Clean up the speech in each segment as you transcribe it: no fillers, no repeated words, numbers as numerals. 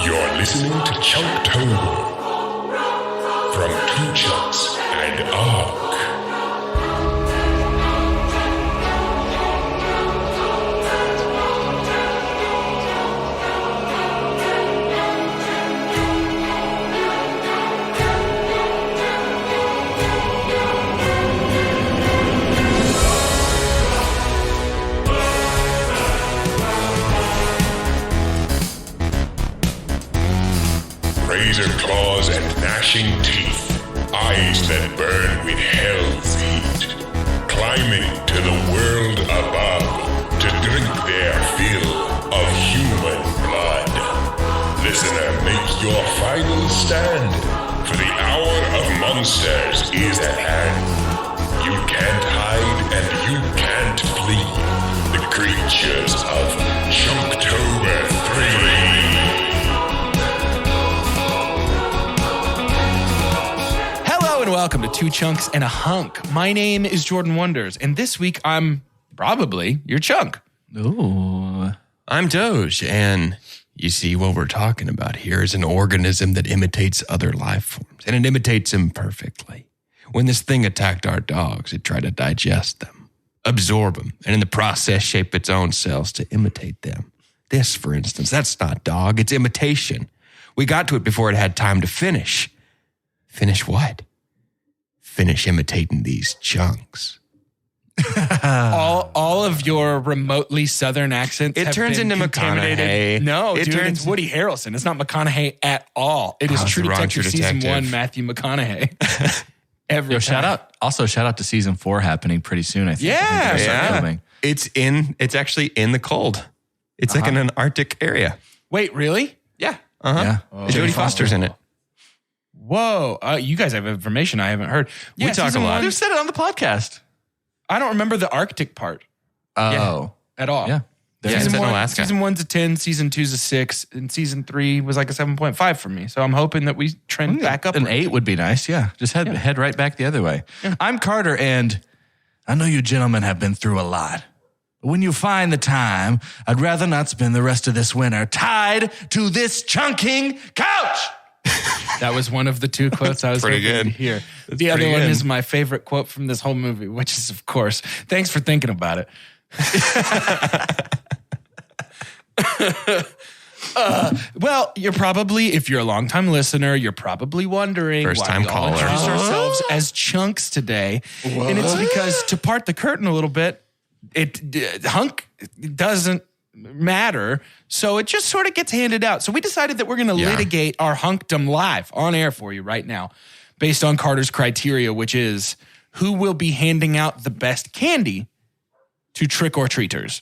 You're listening to Chunktober from Two Chunks and Hunk. Razor claws and gnashing teeth, eyes that burn with hell's heat, climbing to the world above to drink their fill of human blood. Listener, make your final stand, for the hour of monsters is at hand. You can't hide and you can't flee the creatures of Chunktober III. And welcome to Two Chunks and a Hunk. My name is Jordan Wonders, and this week I'm probably your chunk. Ooh. I'm Doge, and you see what we're talking about here is an organism that imitates other life forms, and it imitates them perfectly. When this thing attacked our dogs, it tried to digest them, absorb them, and in the process shape its own cells to imitate them. This, for instance, that's not dog, it's imitation. We got to it before it had time to finish. Finish what? Finish imitating these chunks. all of your remotely southern accents. It turns into McConaughey. No, it's Woody Harrelson. It's not McConaughey at all. It is True Detective season 1, Matthew McConaughey. Shout out to season 4 happening pretty soon. I think. Yeah. It's actually in the cold. It's like in an Arctic area. Wait, really? Yeah. Yeah. Jodie Foster's in it. Whoa, you guys have information I haven't heard. We talk a lot. Who said it on the podcast? I don't remember the Arctic part. Oh. At all. Yeah. It's in Alaska. Season 1's a 10, season 2's a 6, and season 3 was like a 7.5 for me. So I'm hoping that we trend back up. An 8 would be nice, yeah. Just head right back the other way. Yeah. I'm Carter, and I know you gentlemen have been through a lot. But when you find the time, I'd rather not spend the rest of this winter tied to this chunking couch. That was one of the two quotes I was hoping to hear. The other one is my favorite quote from this whole movie, which is, of course, thanks for thinking about it. Well, you're probably, if you're a longtime listener, you're probably wondering First-time why we all caller. introduce ourselves as chunks today. What? And it's because, to part the curtain a little bit, Hunk doesn't matter, so it just sort of gets handed out. So we decided that we're going to litigate our hunkdom live on air for you right now based on Carter's criteria, which is who will be handing out the best candy to trick-or-treaters.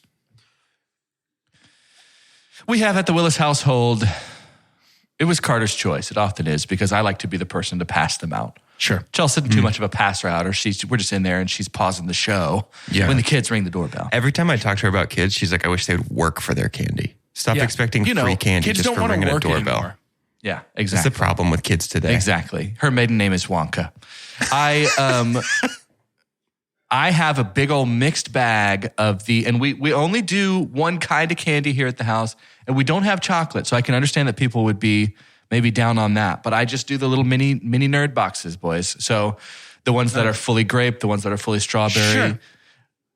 We have at the Willis household, it was Carter's choice. It often is, because I like to be the person to pass them out. Sure. Chelsea's too much of a pass router. We're just in there and she's pausing the show when the kids ring the doorbell. Every time I talk to her about kids, she's like, I wish they would work for their candy. Stop expecting free candy just for ringing a doorbell. Anymore. Yeah, exactly. That's the problem with kids today. Exactly. Her maiden name is Wonka. I have a big old mixed bag of and we only do one kind of candy here at the house, and we don't have chocolate, so I can understand that people would be maybe down on that. But I just do the little mini nerd boxes, boys. So the ones that are fully grape, the ones that are fully strawberry.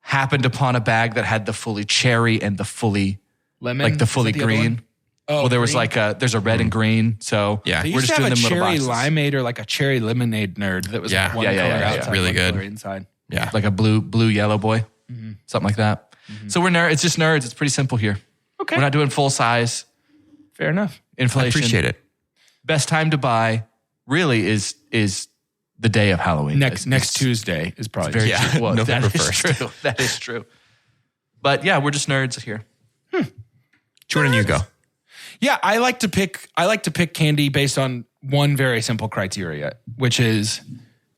Happened upon a bag that had the fully cherry and the fully lemon, like the fully green. Oh, well, there was green? there's a red and green. So yeah, they we're used just to have doing a them little cherry boxes. limeade or like a cherry lemonade nerd that was like one color outside, really one good color inside. Yeah, like a blue yellow boy, something like that. So we're nerds. It's just nerds. It's pretty simple here. Okay, we're not doing full size. Fair enough. Inflation. I appreciate it. Best time to buy really is the day of Halloween. Next Tuesday is probably very true. Well, November that is 1st. true. That is true. But yeah, we're just nerds here. Jordan, you go. Yeah, I like to pick candy based on one very simple criteria, which is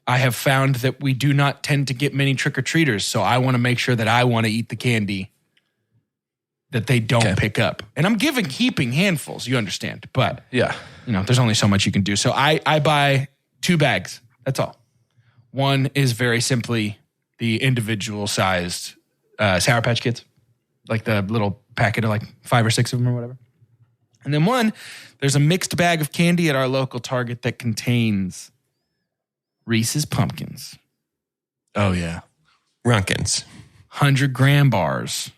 I have found that we do not tend to get many trick-or-treaters, so I want to make sure that I want to eat the candy that they don't pick up. And I'm giving heaping handfuls, you understand. But yeah, there's only so much you can do. So I buy 2 bags. That's all. One is very simply the individual sized Sour Patch Kids, like the little packet of like 5 or 6 of them or whatever. And then there's a mixed bag of candy at our local Target that contains Reese's Pumpkins, Oh, yeah. Runkins. 100-gram bars.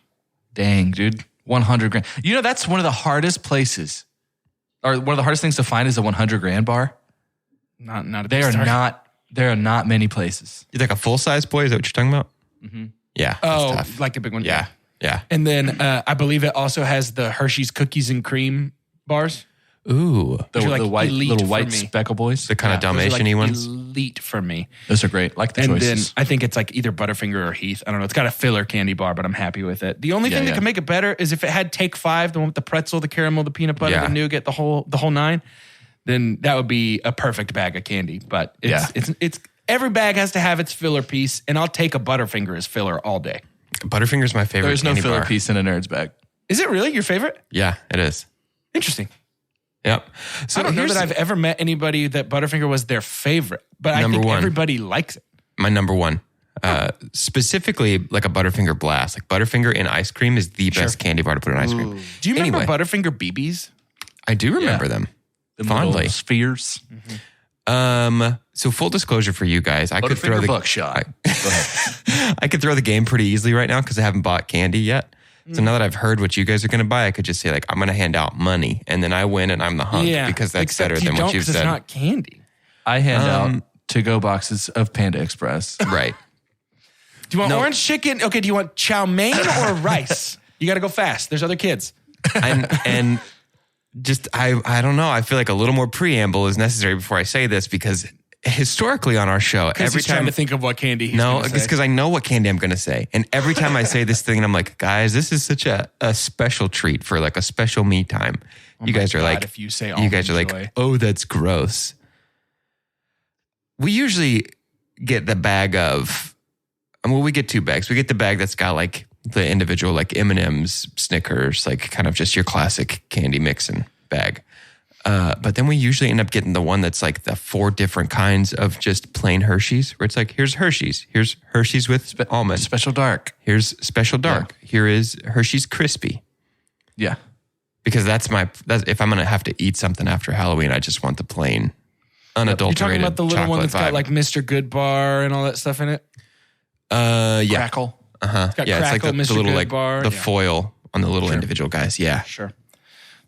Dang, dude. 100 grand. You know, that's one of the hardest places, or one of the hardest things to find is a 100 grand bar. Not a There big are not many places. You like a full-size boy? Is that what you're talking about? Mm-hmm. Yeah. Oh, that's tough. like a big one. Yeah. Yeah. And then I believe it also has the Hershey's cookies and cream bars. Ooh. The, Those are like the white elite little for white me. speckle boys. The kind of Those are Dalmatian-y like ones. elite for me. Those are great. Like the And choices. then I think it's like either Butterfinger or Heath. I don't know. It's got a filler candy bar, but I'm happy with it. The only thing that yeah. can make it better is if it had Take 5, the one with the pretzel, the caramel, the peanut butter, Yeah. the nougat, the whole 9, then that would be a perfect bag of candy. But it's every bag has to have its filler piece, and I'll take a Butterfinger as filler all day. Butterfinger's my favorite There's no candy filler bar. piece in a nerd's bag. Is it really your favorite? Yeah, it is. Interesting. Yep. So I don't know here's that I've ever met anybody that Butterfinger was their favorite, but I Number think one. everybody likes it. my number one. Specifically, like a Butterfinger Blast. Like Butterfinger in ice cream is the best candy bar to put in ice cream. Do you remember Anyway. Butterfinger BBs? I do remember them Them fondly. little spheres. So full disclosure for you guys, I could throw Butterfinger the buckshot. Go ahead. I could throw the game pretty easily right now because I haven't bought candy yet. So now that I've heard what you guys are going to buy, I could just say like I'm going to hand out money, and then I win, and I'm the hunk because that's except better you than what don't, you've 'cause said. It's not candy. I hand out to-go boxes of Panda Express. Right. Do you want orange chicken? Okay, do you want chow mein or rice? You got to go fast. There's other kids. And just I don't know. I feel like a little more preamble is necessary before I say this because historically on our show, every He's trying time to think of what candy he's no, gonna it's say. because I know what candy I'm going to say. And every time I say this thing, I'm like, guys, this is such a special treat for like a special me time. You guys are God, like, if you say you guys are almond like, joy. oh, that's gross. We usually get the bag of, we get 2 bags. We get the bag that's got like the individual like M&M's, Snickers, like kind of just your classic candy mixing bag. But then we usually end up getting the one that's like the 4 different kinds of just plain Hershey's, where it's like, here's Hershey's with almond. Special dark. Here's special dark. Here is Hershey's crispy. Yeah. Because that's if I'm going to have to eat something after Halloween, I just want the plain, You're unadulterated talking about the little one chocolate that's got vibe. like Mr. Good Bar and all that stuff in it? Yeah. Crackle. Uh-huh. got Yeah, it's like Crackle, the Mr. little Good like bar. the Yeah. foil on the little individual guys. Yeah. Sure.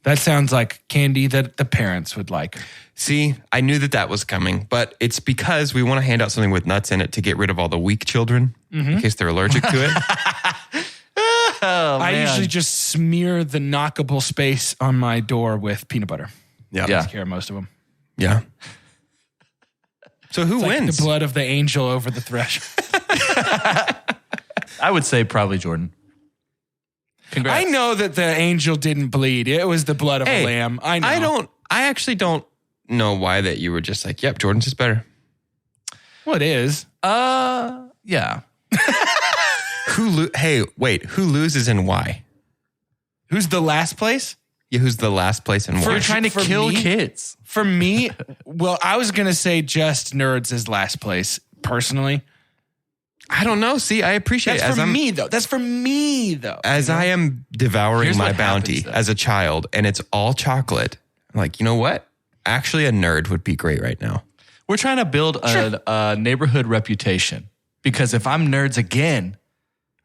That sounds like candy that the parents would like. See, I knew that was coming, but it's because we want to hand out something with nuts in it to get rid of all the weak children in case they're allergic to it. I usually just smear the knockable space on my door with peanut butter. Yeah. Yeah. Take care of most of them. Yeah. So who Like wins? the blood of the angel over the threshold. I would say probably Jordan. Congrats. I know that the angel didn't bleed. It was the blood of a lamb. I know. I actually don't know why that you were just like, yep, Jordan's is better. Well, it is. Yeah. Hey, wait, who loses and why? Who's the last place? Yeah, who's the last place and why? You're trying to For kill me? kids. For me, well, I was going to say just nerds is last place, personally. I don't know. See, I appreciate That's it. for me, though. That's for me, though. As I am devouring Here's my what bounty happens, though. as a child and it's all chocolate, I'm like, you know what? Actually, a nerd would be great right now. We're trying to build a neighborhood reputation because if I'm nerds again,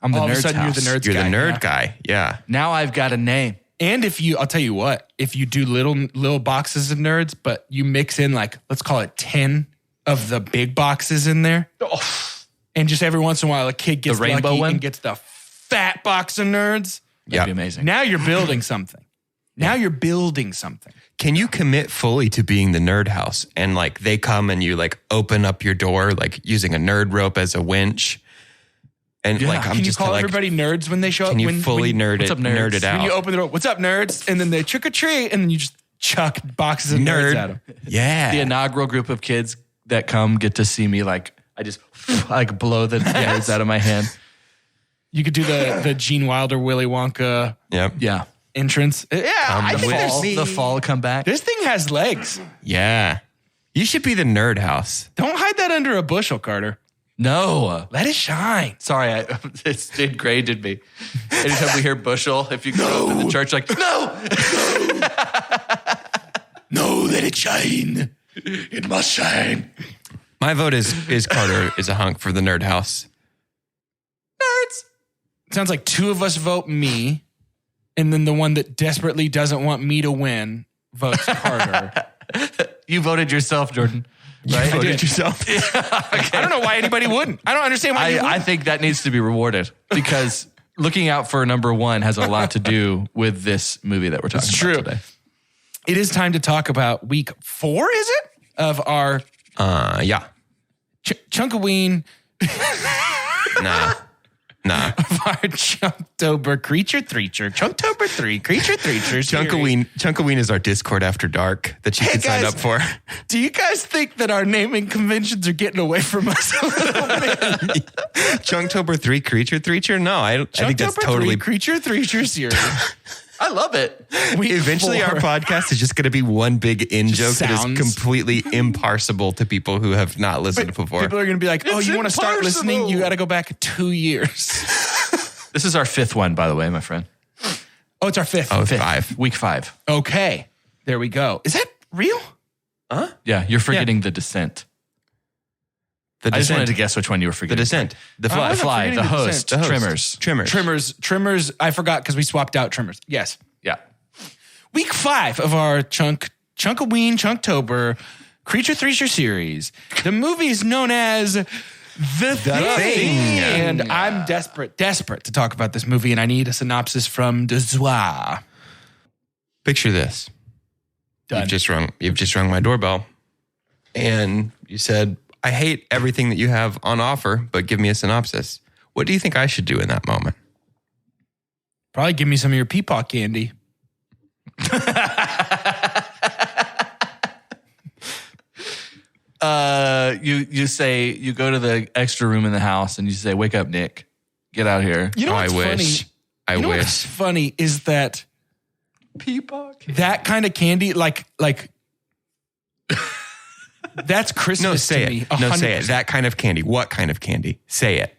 I'm the All of a nerd's sudden, house. you're the nerd's You're guy. the nerd Yeah. guy. Yeah. Now I've got a name. And I'll tell you what, if you do little boxes of nerds, but you mix in like, let's call it 10 of the big boxes in there. And just every once in a while, a kid gets The rainbow lucky one? and gets the fat box of nerds. That'd be amazing. Now you're building something. Now you're building something. Can you commit fully to being the nerd house and like they come and you like open up your door, like using a nerd rope as a winch? And like, I'm Can you just call like, everybody nerds when they show up? can you When- fully when, nerd what's it, up, nerds? nerd it When you out? open the door, what's up, nerds? And then they trick or treat, and then you just chuck boxes of nerds at them. Yeah. The inaugural group of kids that come get to see me like I just like blow the nerds out of my hand. You could do the Gene Wilder, Willy Wonka Yep. Yeah. entrance. Yeah, I think The fall come back. this thing has legs. Yeah. You should be the nerd house. Don't hide that under a bushel, Carter. No. Let it shine. Sorry, it's degraded me. Anytime we hear bushel, if you go up in the church, like, no. shine. It must shine. My vote is Carter is a hunk for the Nerd House. Nerds. Sounds like two of us vote me, and then the one that desperately doesn't want me to win votes Carter. You voted yourself, Jordan. Right? You voted yourself. I don't know why anybody wouldn't. I don't understand why you wouldn't. I think that needs to be rewarded because looking out for number one has a lot to do with this movie that we're talking about today. It is time to talk about week 4, is it? Of our Yeah. Chunkaween. Nah. Of our Chunktober Chunktober 3 Creature Threacher. Chunkaween is our Discord after dark that you can sign up for. Do you guys think that our naming conventions are getting away from us a little bit? Chunktober 3 Creature Threacher? No, I think that's totally... Creature Threacher series. I love it. Eventually our podcast is just going to be one big in-joke that is completely imparsible to people who have not listened before. People are going to be like, you want to start listening? You got to go back 2 years. This is our 5th one, by the way, my friend. Oh, it's our 5th. Oh, 5th. 5. Week 5. Okay. There we go. Is that real? Huh? Yeah, you're forgetting The Descent. I just wanted to guess which one you were forgetting. The Descent. The Fly. The Host. Trimmers. Trimmers. I forgot because we swapped out Trimmers. Yes. Yeah. Week 5 of our Chunkaween Chunktober Creature Threacher series. The movie is known as The Thing. And I'm desperate to talk about this movie, and I need a synopsis from Dezois. Picture this. Done. You've just rung my doorbell. And you said, I hate everything that you have on offer, but give me a synopsis. What do you think I should do in that moment? Probably give me some of your peepaw candy. You say, you go to the extra room in the house and you say, wake up, Nick. Get out here. You know what's funny? I wish. What's funny is that Peepaw candy. that kind of candy, like that's Christmas to me. 100%. No, say it. That kind of candy. What kind of candy? Say it.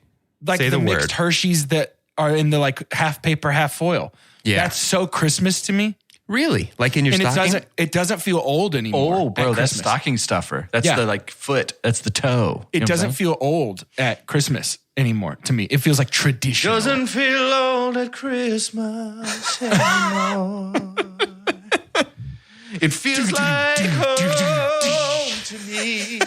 Like say the word. mixed Hershey's that are in the like half paper, half foil. Yeah. That's so Christmas to me. Really? Like in your stocking? It doesn't feel old anymore. Oh, bro, at that's Christmas. stocking stuffer. That's the like foot. That's the toe. It doesn't feel old at Christmas anymore to me. It feels like traditional. Doesn't feel old at Christmas anymore. It feels like home to me.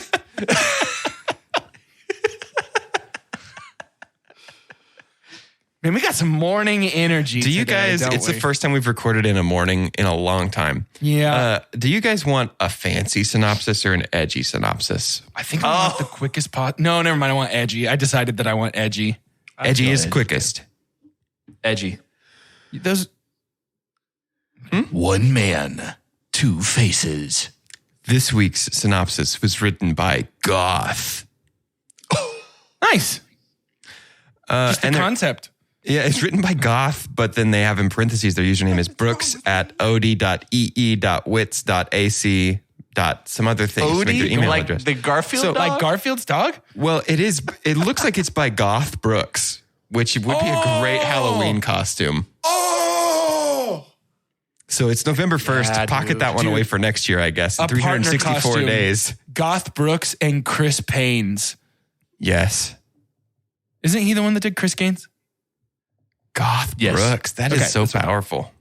Man, we got some morning energy. Do you today, guys, it's the first time we've recorded in a morning in a long time. Yeah. Do you guys want a fancy synopsis or an edgy synopsis? I think I want the quickest pot. No, never mind. I want edgy. I decided that I want edgy. Edgy is quickest. Edgy. Those. One man, two faces. This week's synopsis was written by Goth. Nice. Just the concept. Yeah, it's written by Goth, but then they have in parentheses their username is brooks at od.ee.wits.ac. Some other things. Odie? Their email like address. the Garfield dog? Like Garfield's dog? Well, it looks like it's by Goth Brooks, which would be a great Halloween costume. Oh! So it's November 1st. Yeah, Pocket that one away for next year, I guess. In 364 days. Goth Brooks and Chris Paynes. Yes. Isn't he the one that did Chris Gaines? Goth Brooks. That is so powerful.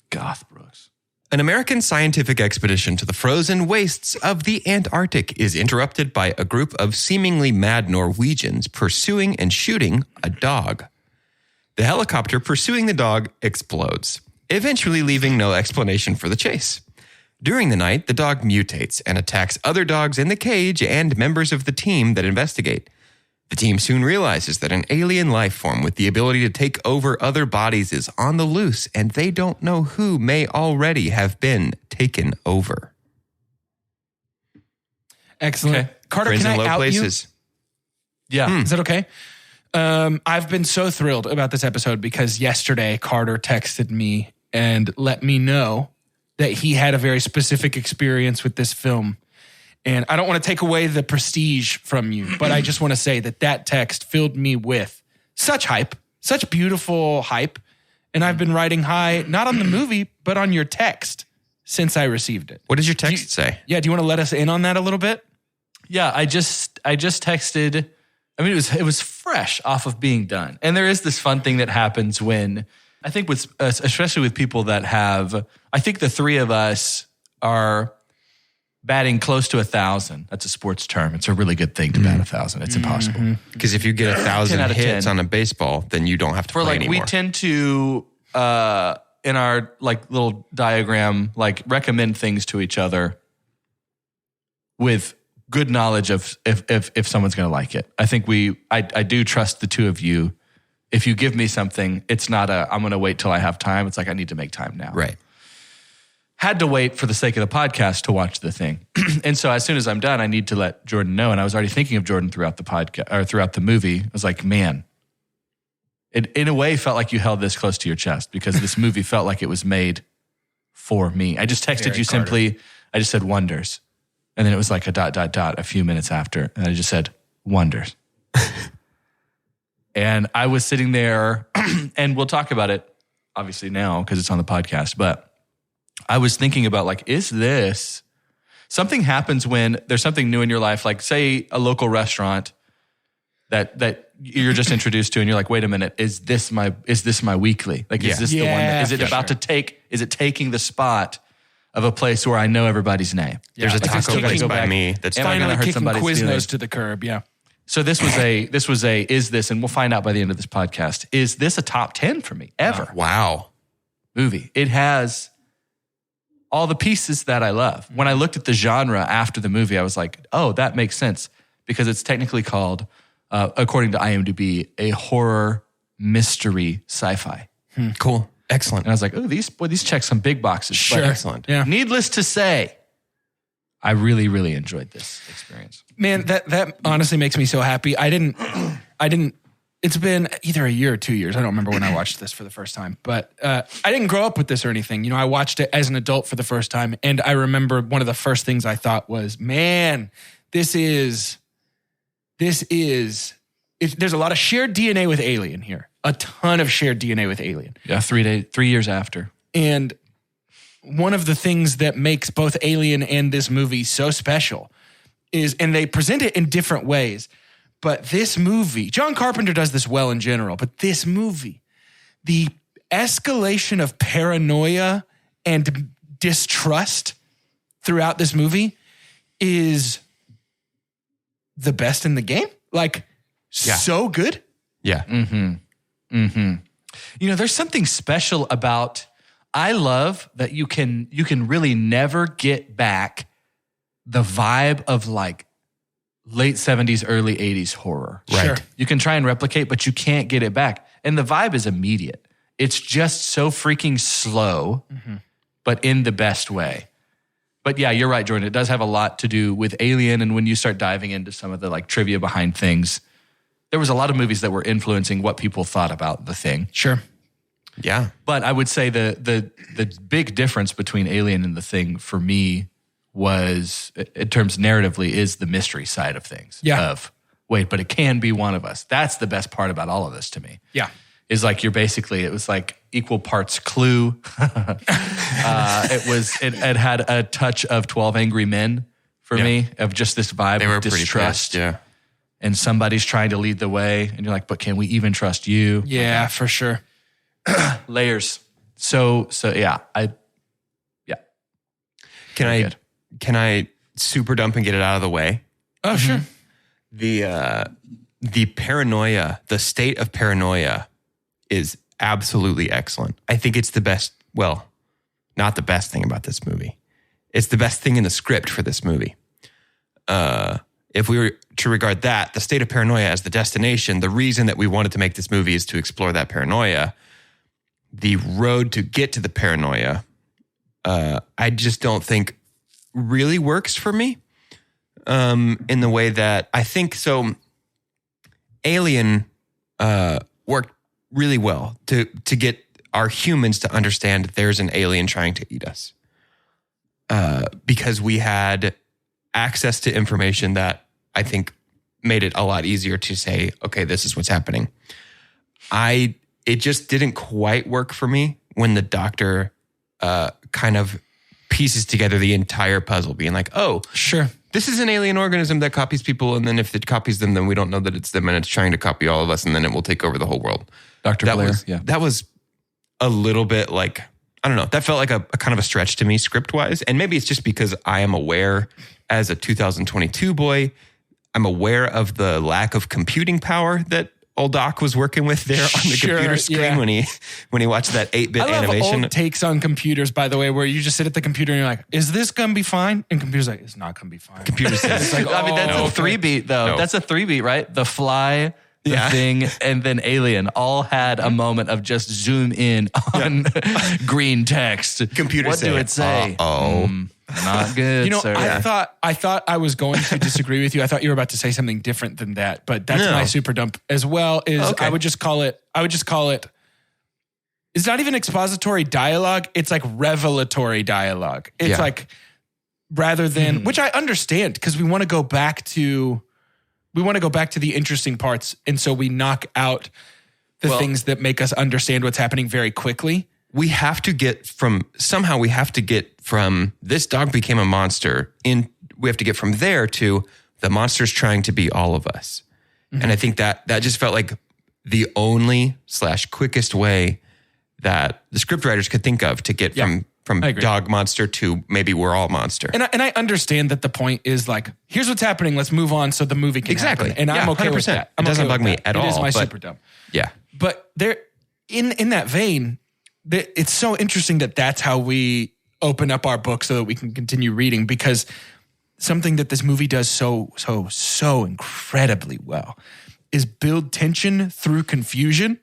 Goth Brooks. An American scientific expedition to the frozen wastes of the Antarctic is interrupted by a group of seemingly mad Norwegians pursuing and shooting a dog. The helicopter pursuing the dog explodes, eventually leaving no explanation for the chase. During the night, the dog mutates and attacks other dogs in the cage and members of the team that investigate. The team soon realizes that an alien life form with the ability to take over other bodies is on the loose, and they don't know who may already have been taken over. Excellent. Okay. Carter, Friends can in I low out places. you? Yeah. Is that okay? I've been so thrilled about this episode because yesterday Carter texted me and let me know that he had a very specific experience with this film. And I don't want to take away the prestige from you, but I just want to say that text filled me with such hype, such beautiful hype. And I've been riding high, not on the movie, but on your text since I received it. What does your text say? Yeah, do you want to let us in on that a little bit? Yeah, I just texted. I mean, it was fresh off of being done. And there is this fun thing that happens when, I think with, especially with people that have, I think the three of us are batting close to 1,000. That's a sports term. It's a really good thing to bat 1,000. It's impossible. Because if you get 1,000 10 out of hits 10. on a baseball, then you don't have to play anymore. We tend to, in our like little diagram, like recommend things to each other with good knowledge of if someone's going to like it. I think I do trust the two of you. If you give me something, it's not I'm going to wait till I have time. It's like, I need to make time now. Right. Had to wait for the sake of the podcast to watch the thing. And so as soon as I'm done, I need to let Jordan know. And I was already thinking of Jordan throughout the podcast or throughout the movie. I was like, man, it in a way felt like you held this close to your chest because this movie felt like it was made for me. I just texted you simply, I just said wonders. And then it was like a ... a few minutes after. And I just said wonders. And I was sitting there and we'll talk about it obviously now because it's on the podcast, but I was thinking about like, is this something happens when there's something new in your life? Like say a local restaurant that you're just introduced to and you're like, wait a minute, is this my weekly? Like, is this the one that, is it about to take, is it taking the spot of a place where I know everybody's name? There's a like taco place by back. me that's Am I gonna Finally hurt kicking somebody's Quiznos feelings? to the curb, yeah. So this was is this, and we'll find out by the end of this podcast, is this a top 10 for me ever? Wow. Movie. It has all the pieces that I love. When I looked at the genre after the movie, I was like, oh, that makes sense because it's technically called, according to IMDb, a horror mystery sci-fi. Cool. Excellent. And I was like, oh, these check some big boxes. Sure. But Excellent. Yeah. needless to say, I really, really enjoyed this experience. Man, that honestly makes me so happy. I didn't, it's been either a year or 2 years. I don't remember when I watched this for the first time, but I didn't grow up with this or anything. You know, I watched it as an adult for the first time. And I remember one of the first things I thought was, man, there's a lot of shared DNA with Alien here. A ton of shared DNA with Alien. Yeah, 3 years after. And one of the things that makes both Alien and this movie so special is, and they present it in different ways, but this movie, John Carpenter does this well in general, but this movie, the escalation of paranoia and distrust throughout this movie is the best in the game. Like, so good. Yeah. You know, there's something special about, I love that you can really never get back the vibe of like late 70s, early 80s horror. Right. Sure. You can try and replicate, but you can't get it back. And the vibe is immediate. It's just so freaking slow, but in the best way. But yeah, you're right, Jordan. It does have a lot to do with Alien. And when you start diving into some of the like trivia behind things, there was a lot of movies that were influencing what people thought about The Thing. Sure. Yeah. But I would say the big difference between Alien and The Thing for me was, in terms narratively, is the mystery side of things. Yeah. Of, wait, but it can be one of us. That's the best part about all of this to me. Yeah. Is like it was like equal parts Clue. It had a touch of 12 Angry Men for me, of just this vibe They were of pretty distrust. pissed, yeah. And somebody's trying to lead the way, and you're like, but can we even trust you? Yeah, for sure. Layers. So yeah, Can I super dump and get it out of the way? Oh, sure. The paranoia, the state of paranoia is absolutely excellent. I think it's the best, well, not the best thing about this movie. It's the best thing in the script for this movie. If we were to regard that, the state of paranoia as the destination, the reason that we wanted to make this movie is to explore that paranoia. The road to get to the paranoia, I just don't think really works for me in the way that I think so. Alien worked really well to get our humans to understand that there's an alien trying to eat us because we had access to information that I think made it a lot easier to say, okay, this is what's happening. It just didn't quite work for me when the doctor kind of pieces together the entire puzzle, being like, oh, Sure. this is an alien organism that copies people, and then if it copies them, then we don't know that it's them, and it's trying to copy all of us, and then it will take over the whole world. Dr. Blair, That was a little bit like, I don't know, that felt like a kind of a stretch to me script-wise, and maybe it's just because I am aware as a 2022 boy, I'm aware of the lack of computing power that old Doc was working with there on the computer screen when he watched that 8-bit I love animation. old takes on computers, by the way, where you just sit at the computer and you're like, is this going to be fine? And computer's like, it's not going to be fine. Computer says, It's like, I mean, that's oh, a 3-beat though. No. That's a 3-beat, right? The Fly, the Thing, and then Alien all had a moment of just zoom in on green text. Computer what do say, it say? Not good, You know, sir. I thought I was going to disagree with you. I thought you were about to say something different than that, but that's No. my super dump as well. Okay. I would just call it. It's not even expository dialogue. It's like revelatory dialogue. It's like rather than which I understand because we want to go back to the interesting parts, and so we knock out the things that make us understand what's happening very quickly. we have to get from this dog became a monster we have to get from there to the monster's trying to be all of us. And I think that just felt like the only / quickest way that the scriptwriters could think of to get from dog monster to maybe we're all monster. And I understand that the point is like, here's what's happening. Let's move on so the movie can happen. And I'm okay with 100%. that. It doesn't bug me at all. It is my but- super dumb. Yeah. But there, in that vein, it's so interesting that that's how we open up our book so that we can continue reading, because something that this movie does so incredibly well is build tension through confusion.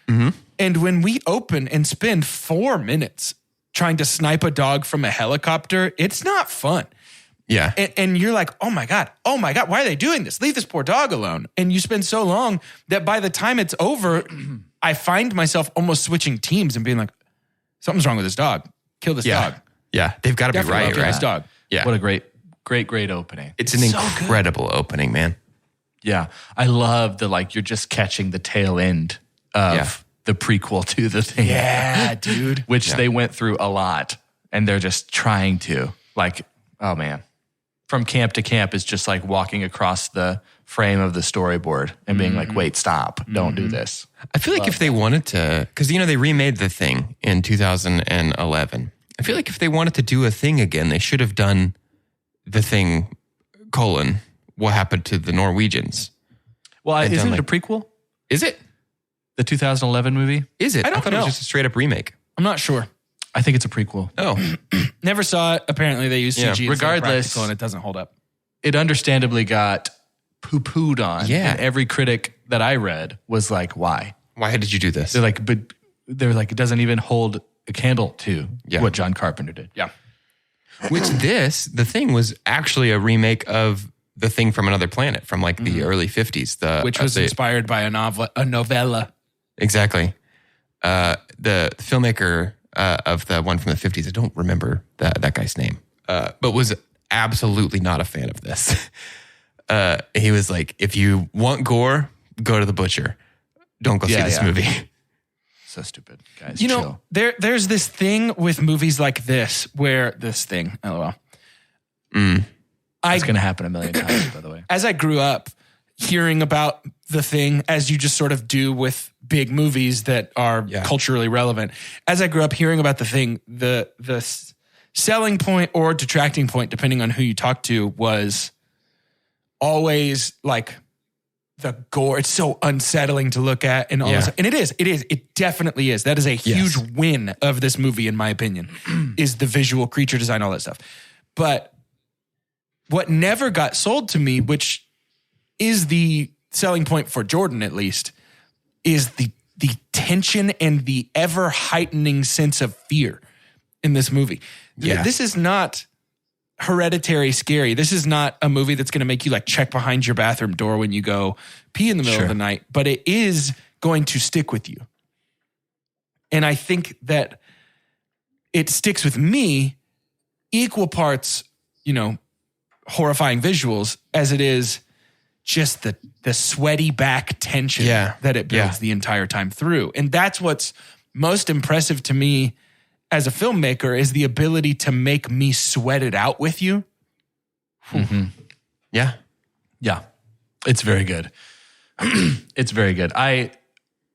Mm-hmm. And when we open and spend 4 minutes trying to snipe a dog from a helicopter, it's not fun. Yeah. And you're like, oh my God, why are they doing this? Leave this poor dog alone. And you spend so long that by the time it's over, I find myself almost switching teams and being like, something's wrong with this dog. Kill this dog. Yeah. They've got to be Definitely right, kill right? this dog. Yeah. What a great opening. It's an incredible opening, man. Yeah. I love you're just catching the tail end of the prequel to the thing. Yeah, dude. Which they went through a lot, and they're just trying to oh man. From camp to camp is just like walking across the frame of the storyboard and being like, wait, stop, don't do this. I feel like if they wanted to, because, they remade The Thing in 2011. I feel like if they wanted to do a thing again, they should have done The Thing, what happened to the Norwegians. Well, And isn't done it a prequel? Is it? The 2011 movie? Is it? I don't thought it know. was just a straight up remake. I'm not sure. I think it's a prequel. Oh, Never saw it. Apparently they use CG instead of Regardless- practical, and it doesn't hold up. It understandably got poo-pooed on. Yeah. And every critic that I read was like, why? why did you do this? They're like, it doesn't even hold a candle to what John Carpenter did. Yeah. Which The Thing was actually a remake of The Thing from Another Planet from the early 50s. Which was inspired by a novella. Exactly. The filmmaker of the one from the 50s, I don't remember that guy's name, but was absolutely not a fan of this. He was like, if you want gore, go to The Butcher. Don't go see this movie. So stupid, guys. Chill. There's this thing with movies like this where this thing, LOL. It's going to happen a million times, by the way. As I grew up hearing about The Thing, as you just sort of do with big movies that are culturally relevant, as I grew up hearing about The Thing, the selling point or detracting point, depending on who you talk to, was always the gore. It's so unsettling to look at and all this. And it definitely is. That is a huge win of this movie, in my opinion, is the visual creature design, all that stuff. But what never got sold to me, which is the selling point for Jordan at least, is the tension and the ever heightening sense of fear in this movie. Yeah. This is not Hereditary scary. This is not a movie that's going to make you check behind your bathroom door when you go pee in the middle of the night, but it is going to stick with you. And I think that it sticks with me equal parts, horrifying visuals as it is just the sweaty back tension that it builds the entire time through. And that's what's most impressive to me as a filmmaker is the ability to make me sweat it out with you. Yeah. Yeah. It's very good. It's very good. I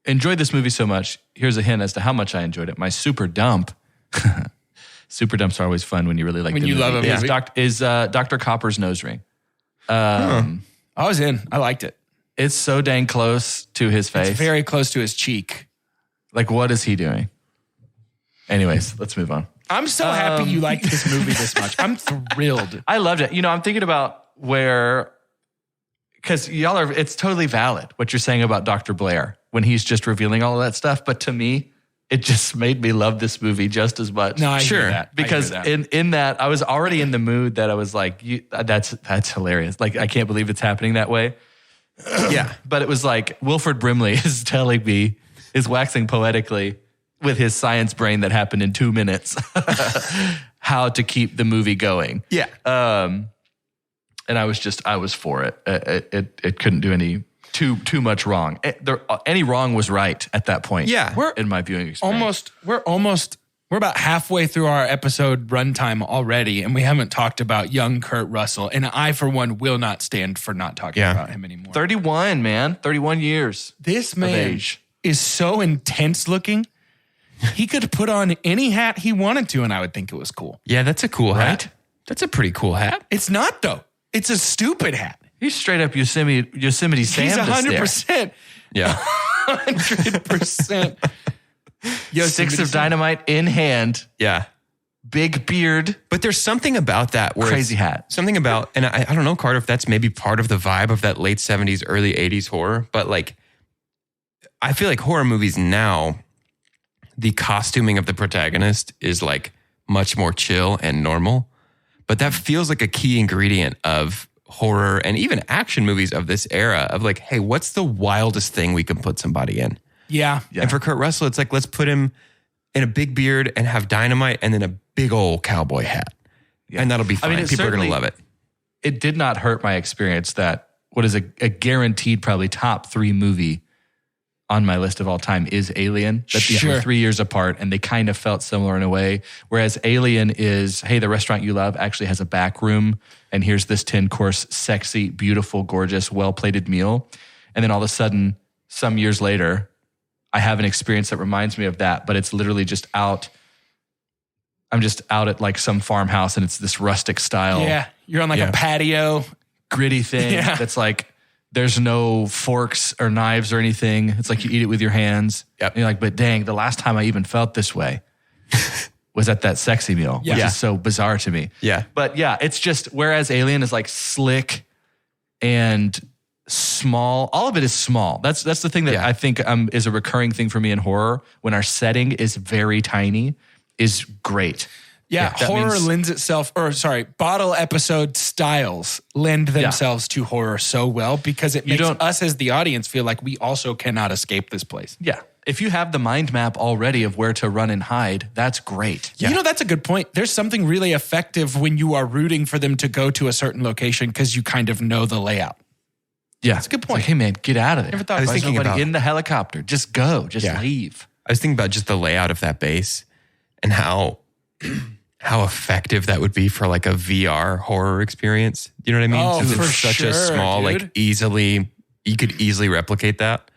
enjoyed this movie so much. Here's a hint as to how much I enjoyed it. My super dump. Super dumps are always fun when you really like When the you movie. love a movie. Is Dr. Copper's nose ring. I was in. I liked it. It's so dang close to his face. It's very close to his cheek. Like, what is he doing? Anyways, let's move on. I'm so happy you liked this movie this much. I'm thrilled. I loved it. I'm thinking about because it's totally valid what you're saying about Dr. Blair when he's just revealing all of that stuff. But to me, it just made me love this movie just as much. No, I hear that. Because in that, I was already in the mood that I was like, that's hilarious. Like, I can't believe it's happening that way. Yeah. But it was like Wilford Brimley is telling me, is waxing poetically with his science brain that happened in 2 minutes, how to keep the movie going. Yeah. And I was for it. It couldn't do any too much wrong. Any wrong was right at that point. Yeah. In my viewing experience. We're about halfway through our episode runtime already, and we haven't talked about young Kurt Russell. And I, for one, will not stand for not talking about him anymore. 31, man. 31 years. This man age. is so intense looking. He could put on any hat he wanted to, and I would think it was cool. Yeah, that's a cool Right? hat. That's a pretty cool hat. It's not, though. It's a stupid hat. He's straight up Yosemite Sam. He's 100%. Yeah. 100%. Sticks of dynamite in hand, Yeah. big beard, But there's something about that where crazy hat. Something about, and I don't know, Carter, if that's maybe part of the vibe of that late 70s, early 80s horror, but like, I feel like horror movies now, the costuming of the protagonist is like much more chill and normal. But that feels like a key ingredient of horror and even action movies of this era of like, hey, what's the wildest thing we can put somebody in? Yeah. And for Kurt Russell, it's like, let's put him in a big beard and have dynamite and then a big old cowboy hat. Yeah. And that'll be fine. People are going to love it. It did not hurt my experience that what is a guaranteed probably top 3 movie on my list of all time is Alien. That Sure. We're 3 years apart and they kind of felt similar in a way. Whereas Alien is, hey, the restaurant you love actually has a back room and here's this 10-course, sexy, beautiful, gorgeous, well-plated meal. And then all of a sudden, some years later, I have an experience that reminds me of that, but it's literally just out. I'm just out at like some farmhouse and it's this rustic style. Yeah. You're on like a patio. Gritty thing that's like, there's no forks or knives or anything. It's like you eat it with your hands. Yep. And you're like, but dang, the last time I even felt this way was at that sexy meal, which is so bizarre to me. Yeah. But yeah, it's just, whereas Alien is like slick and small, all of it is small. That's the thing that I think is a recurring thing for me in horror. When our setting is very tiny, is great. Yeah, that horror means- lends itself, bottle episode styles lend themselves to horror so well because it makes us as the audience feel like we also cannot escape this place. Yeah. If you have the mind map already of where to run and hide, that's great. Yeah. That's a good point. There's something really effective when you are rooting for them to go to a certain location because you kind of know the layout. Yeah. That's a good It's point. like, hey man, get out of there. Never thought I was about There's thinking nobody about- in the helicopter. Just go. Just leave. I was thinking about just the layout of that base and how effective that would be for like a VR horror experience. You know what I mean? Oh, Since for it's such a sure, small, dude. like you could easily replicate that.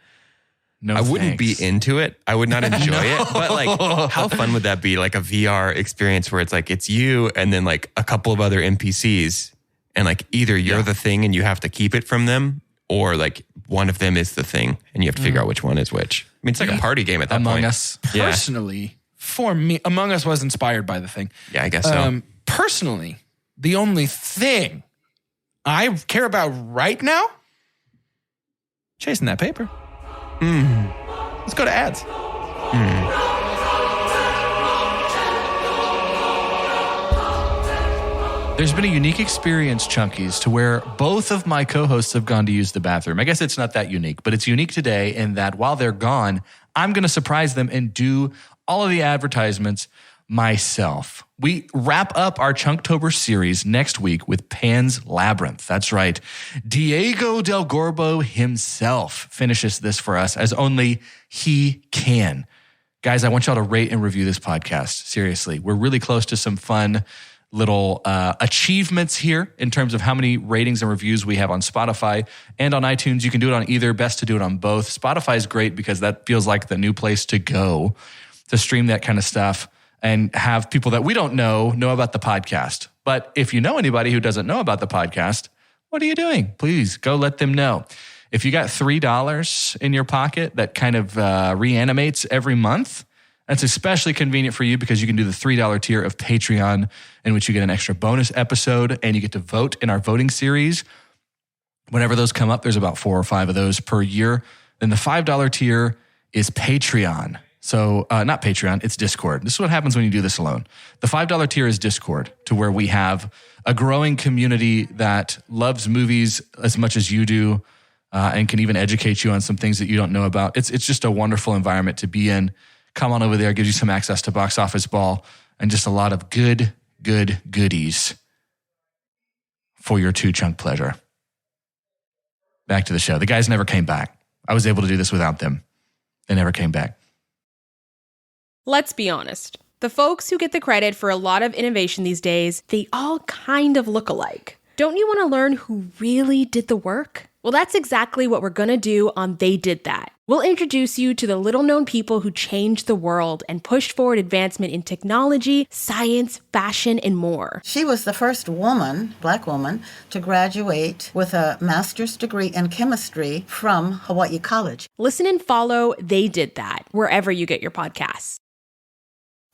No, I wouldn't thanks. be into it. I would not enjoy it. But like, how fun would that be? Like a VR experience where it's like, it's you and then like a couple of other NPCs and like either you're the thing and you have to keep it from them or like one of them is the thing and you have to figure out which one is which. I mean, it's like a party game at that Among point. Us. Yeah. Personally, for me, Among Us was inspired by the thing. Yeah, I guess so. Personally, the only thing I care about right now, chasing that paper. Let's go to ads. There's been a unique experience, Chunkies, to where both of my co-hosts have gone to use the bathroom. I guess it's not that unique, but it's unique today in that while they're gone, I'm going to surprise them and do all of the advertisements myself. We wrap up our Chunktober series next week with Pan's Labyrinth. That's right. Diego del Gorbo himself finishes this for us as only he can. Guys, I want y'all to rate and review this podcast. Seriously, we're really close to some fun little achievements here in terms of how many ratings and reviews we have on Spotify and on iTunes. You can do it on either. Best to do it on both. Spotify is great because that feels like the new place to go to stream that kind of stuff and have people that we don't know about the podcast. But if you know anybody who doesn't know about the podcast, what are you doing? Please go let them know. If you got $3 in your pocket that kind of reanimates every month, that's especially convenient for you because you can do the $3 tier of Patreon, in which you get an extra bonus episode and you get to vote in our voting series. Whenever those come up, there's about 4 or 5 of those per year. Then the $5 tier is Patreon. So not Patreon, it's Discord. This is what happens when you do this alone. The $5 tier is Discord, to where we have a growing community that loves movies as much as you do and can even educate you on some things that you don't know about. It's just a wonderful environment to be in. Come on over there, gives you some access to Box Office Ball and just a lot of good goodies for your 2-chunk pleasure. Back to the show. The guys never came back. I was able to do this without them. They never came back. Let's be honest. The folks who get the credit for a lot of innovation these days, they all kind of look alike. Don't you want to learn who really did the work? Well, that's exactly what we're going to do on They Did That. We'll introduce you to the little-known people who changed the world and pushed forward advancement in technology, science, fashion, and more. She was the first Black woman, to graduate with a master's degree in chemistry from Hawaii College. Listen and follow They Did That wherever you get your podcasts.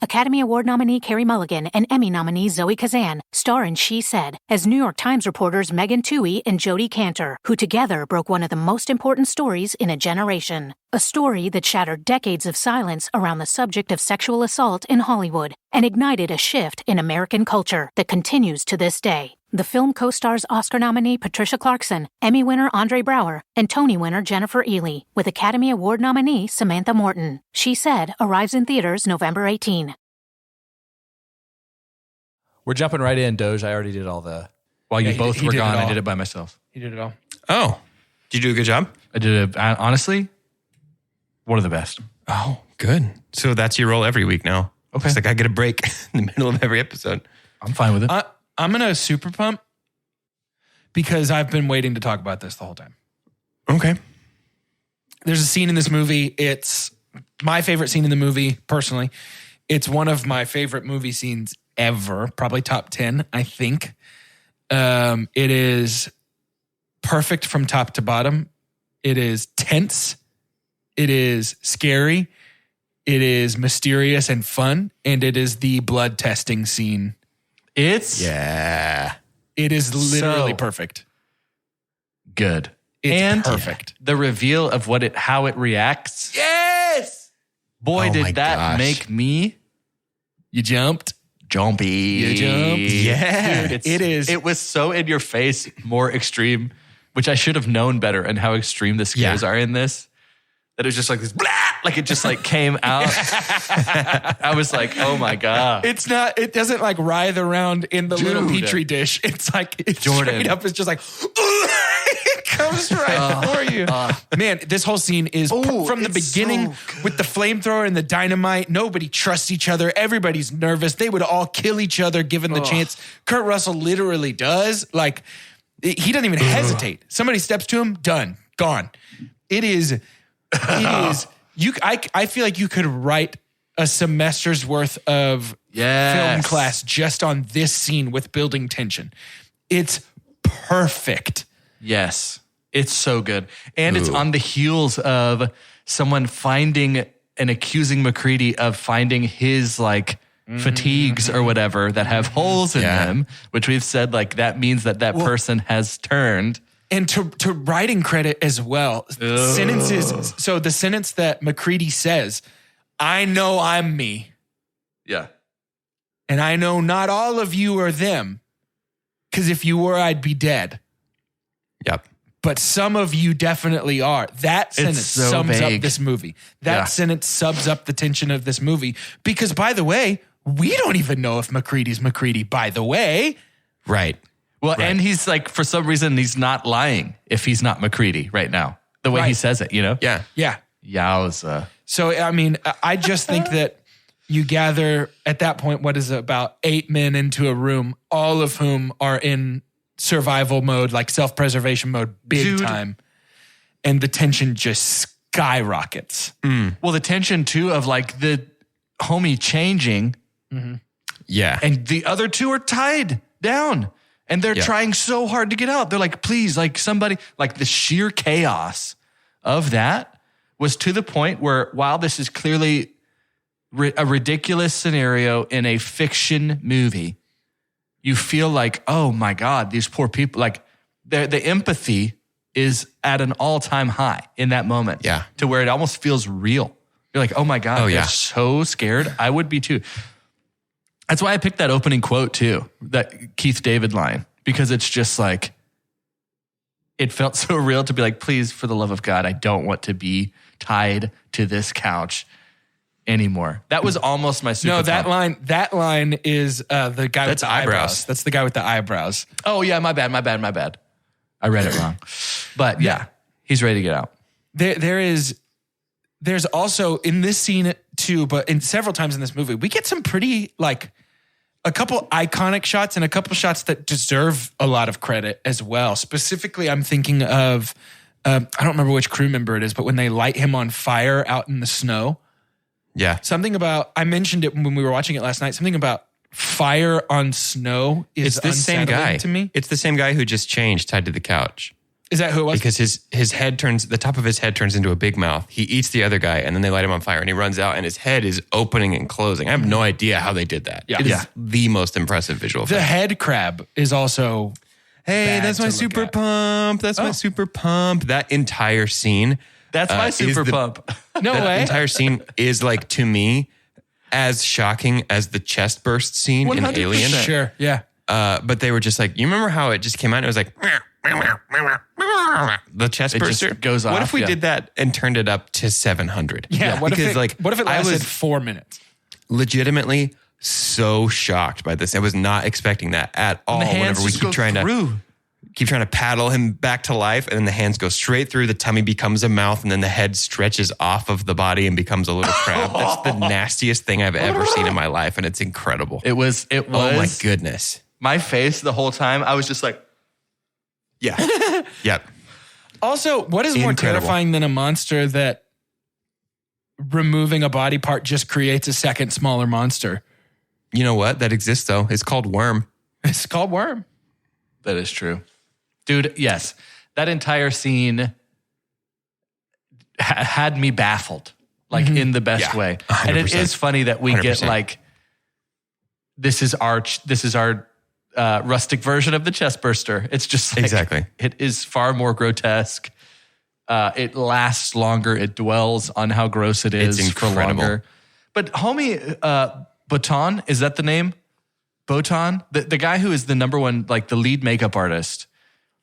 Academy Award nominee Carey Mulligan and Emmy nominee Zoe Kazan star in She Said as New York Times reporters Megan Twohey and Jodie Cantor, who together broke one of the most important stories in a generation. A story that shattered decades of silence around the subject of sexual assault in Hollywood and ignited a shift in American culture that continues to this day. The film co-stars Oscar nominee Patricia Clarkson, Emmy winner Andre Braugher, and Tony winner Jennifer Ely, with Academy Award nominee Samantha Morton. She Said arrives in theaters November 18. We're jumping right in, Doge. I already did all the... While you both he were did it gone, I all. did it by myself. He did it all. Oh, did you do a good job? I did it, honestly, one of the best. Oh, good. So that's your role every week now. Okay. It's like I get a break in the middle of every episode. I'm fine with it. I'm going to super pump because I've been waiting to talk about this the whole time. Okay. There's a scene in this movie. It's my favorite scene in the movie, personally. It's one of my favorite movie scenes ever, probably top 10, I think. It is perfect from top to bottom. It is tense. It is scary. It is mysterious and fun. And it is the blood testing scene. Yeah. It is literally So perfect. good. It's perfect. The reveal of how it reacts. Yes! Boy, Oh my did that gosh. make me You jumped. jumpy. You jumped. Yeah. Dude, it is. It was so in your face, more extreme, which I should have known better, and how extreme the scares are in this. That it was just like this, blah, like it just like came out. I was like, oh my God. It's not, it doesn't like writhe around in the little Dude. petri dish. It's like, it's Jordan. straight up. It's just like, it comes right for you. Man, this whole scene is from the beginning with the flamethrower and the dynamite. Nobody trusts each other. Everybody's nervous. They would all kill each other given the chance. Kurt Russell literally does. Like, he doesn't even hesitate. Somebody steps to him, done, gone. It is, I feel like you could write a semester's worth of film class just on this scene with building tension. It's perfect. Yes, it's so good. And it's on the heels of someone finding and accusing McCready of finding his like fatigues or whatever that have holes in them, which we've said like that means that person has turned. And to writing credit as well, sentences. So the sentence that McCready says, I know I'm me. Yeah. And I know not all of you are them. Because if you were, I'd be dead. Yep. But some of you definitely are. That sentence so sums vague. up this movie. That sentence sums up the tension of this movie. Because, by the way, we don't even know if McCready's McCready, by the way. Right. Well, and he's like, for some reason, he's not lying if he's not McCready right now. The way he says it, you know? Yeah. Yeah. Yowza. So, I mean, I just think that you gather at that point, what is it, about 8 men into a room, all of whom are in survival mode, like self-preservation mode, big time. And the tension just skyrockets. Well, the tension too of like the homie changing. Yeah. And the other two are tied down and they're trying so hard to get out. They're like, please, like somebody, like the sheer chaos of that was to the point where while this is clearly a ridiculous scenario in a fiction movie, you feel like, oh my God, these poor people, like the empathy is at an all-time high in that moment. Yeah. To where it almost feels real. You're like, oh my God, they're so scared. I would be too. That's why I picked that opening quote too, that Keith David line, because it's just like, it felt so real to be like, please, for the love of God, I don't want to be tied to this couch anymore. That was almost my super. No, that line is the guy with the eyebrows. That's the guy with the eyebrows. Oh yeah, my bad. I read it wrong. But yeah, he's ready to get out. There's also in this scene too, but in several times in this movie, we get some pretty like a couple iconic shots and a couple shots that deserve a lot of credit as well. Specifically, I'm thinking of, I don't remember which crew member it is, but when they light him on fire out in the snow. Yeah. Something about, I mentioned it when we were watching it last night, something about fire on snow is It's the same guy to me. It's the same guy who just changed tied to the couch. Is that who it was? Because his head turns, the top of his head turns into a big mouth. He eats the other guy and then they light him on fire and he runs out and his head is opening and closing. I have no idea how they did that. Yeah. It is the most impressive visual The effect. head crab is also Hey, bad that's to my look super at. pump. That's my super pump. That entire scene. That's my is super the- pump. no That way. entire scene is like, to me, as shocking as the chest burst scene in 100%. Alien. Sure, yeah. But they were just like, you remember how it just came out and it was like, the chest It just burster goes What off, if we yeah. did that and turned it up to 700? Yeah, what because if it I lasted was 4 minutes? legitimately so shocked by this. I was not expecting that at all. The hands Whenever we just keep go trying through. to paddle him back to life, and then the hands go straight through, the tummy becomes a mouth, and then the head stretches off of the body and becomes a little crab. That's the nastiest thing I've ever seen in my life, and it's incredible. It was. Oh my goodness. My face the whole time. I was just like, Yeah. Yep. Also, what is more Incredible. terrifying than a monster that removing a body part just creates a second smaller monster? You know what? That exists though. It's called Worm. It's called Worm. that is true. Dude, yes. That entire scene had me baffled, like in the best way. 100%. And it is funny that we get 100%. like, this is our rustic version of the chest burster. It's just like, Exactly. it is far more grotesque. It lasts longer. It dwells on how gross it is It's for incredible. longer. But homie, Botan, is that the name? Botan? The guy who is the number one, like the lead makeup artist,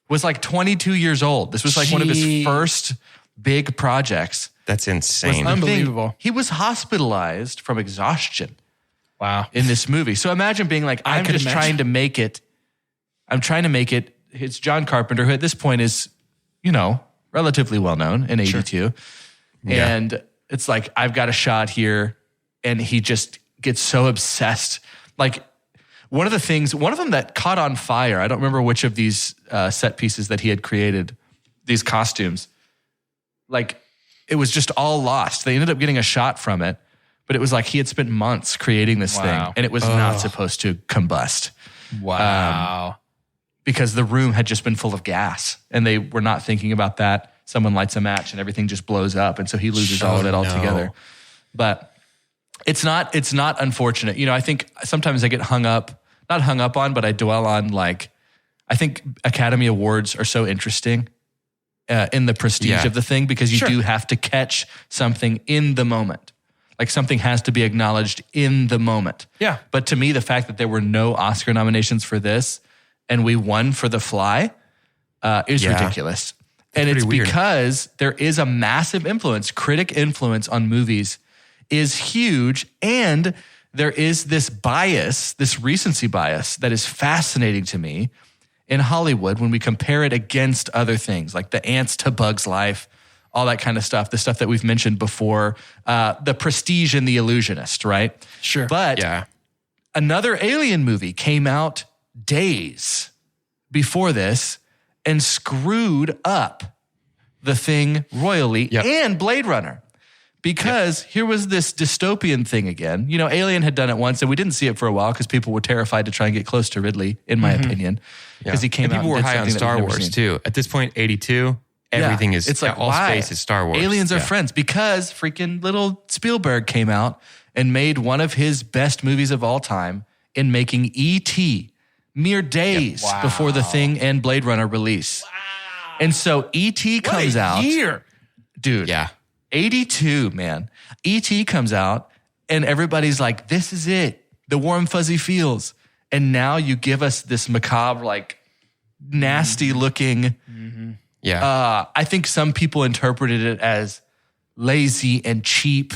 was like 22 years old. This was like one of his Gee. first big projects. That's Was insane. the thing. Unbelievable. He was hospitalized from exhaustion Wow. in this movie. So imagine being like, I'm could just imagine. trying to make it. I'm trying to make it. It's John Carpenter, who at this point is, relatively well known in 82. Yeah. And it's like, I've got a shot here. And he just gets so obsessed. Like one of them that caught on fire, I don't remember which of these set pieces that he had created, these costumes. Like it was just all lost. They ended up getting a shot from it. But it was like he had spent months creating this thing, and it was not supposed to combust Wow. because the room had just been full of gas, and they were not thinking about that. Someone lights a match, and everything just blows up, and so he loses all of it altogether. But it's not unfortunate. I think sometimes I get not hung up on, but I dwell on like, I think Academy Awards are so interesting in the prestige of the thing because you do have to catch something in the moment. Like something has to be acknowledged in the moment. Yeah. But to me, the fact that there were no Oscar nominations for this and we won for The Fly is ridiculous. And it's pretty weird. because there is a massive influence. Critic influence on movies is huge. And there is this bias, this recency bias that is fascinating to me in Hollywood when we compare it against other things like The Ants to Bug's Life, all that kind of stuff, the stuff that we've mentioned before, The Prestige and The Illusionist, right? Sure. But Yeah. another Alien movie came out days before this and screwed up The Thing royally and Blade Runner. Because here was this dystopian thing again. You know, Alien had done it once, and we didn't see it for a while because people were terrified to try and get close to Ridley, in my opinion. Because he came And out people were and did high on something that Star we've never Wars seen. too. At this point, 82, everything is it's like all why? space is Star Wars. Aliens are Yeah. friends because freaking little Spielberg came out and made one of his best movies of all time in making E.T. mere days before The Thing and Blade Runner release. And so E.T. comes out. Year. Dude. Yeah. 82, man. E.T. comes out and everybody's like, this is it. The warm, fuzzy feels. And now you give us this macabre, like nasty looking. Yeah. I think some people interpreted it as lazy and cheap.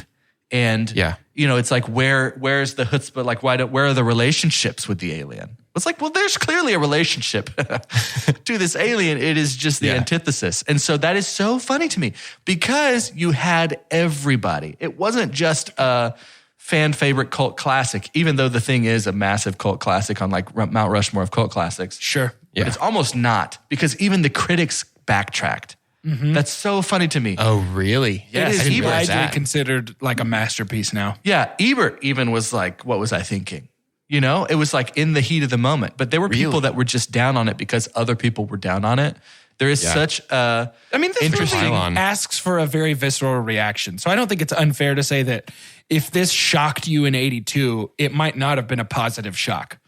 And, you know, it's like, where's the chutzpah? Like, where are the relationships with the alien? It's like, well, there's clearly a relationship to this alien. It is just the antithesis. And so that is so funny to me because you had everybody. It wasn't just a fan favorite cult classic, even though The Thing is a massive cult classic on like Mount Rushmore of cult classics. Sure. But it's almost not because even the critics backtracked. That's so funny to me. Oh, really? Yes. It is Ebert. widely considered like a masterpiece now. Yeah, Ebert even was like, what was I thinking? You know, it was like in the heat of the moment. But there were people that were just down on it because other people were down on it. There is such a I mean, this interesting movie asks for a very visceral reaction. So I don't think it's unfair to say that if this shocked you in 82, it might not have been a positive shock.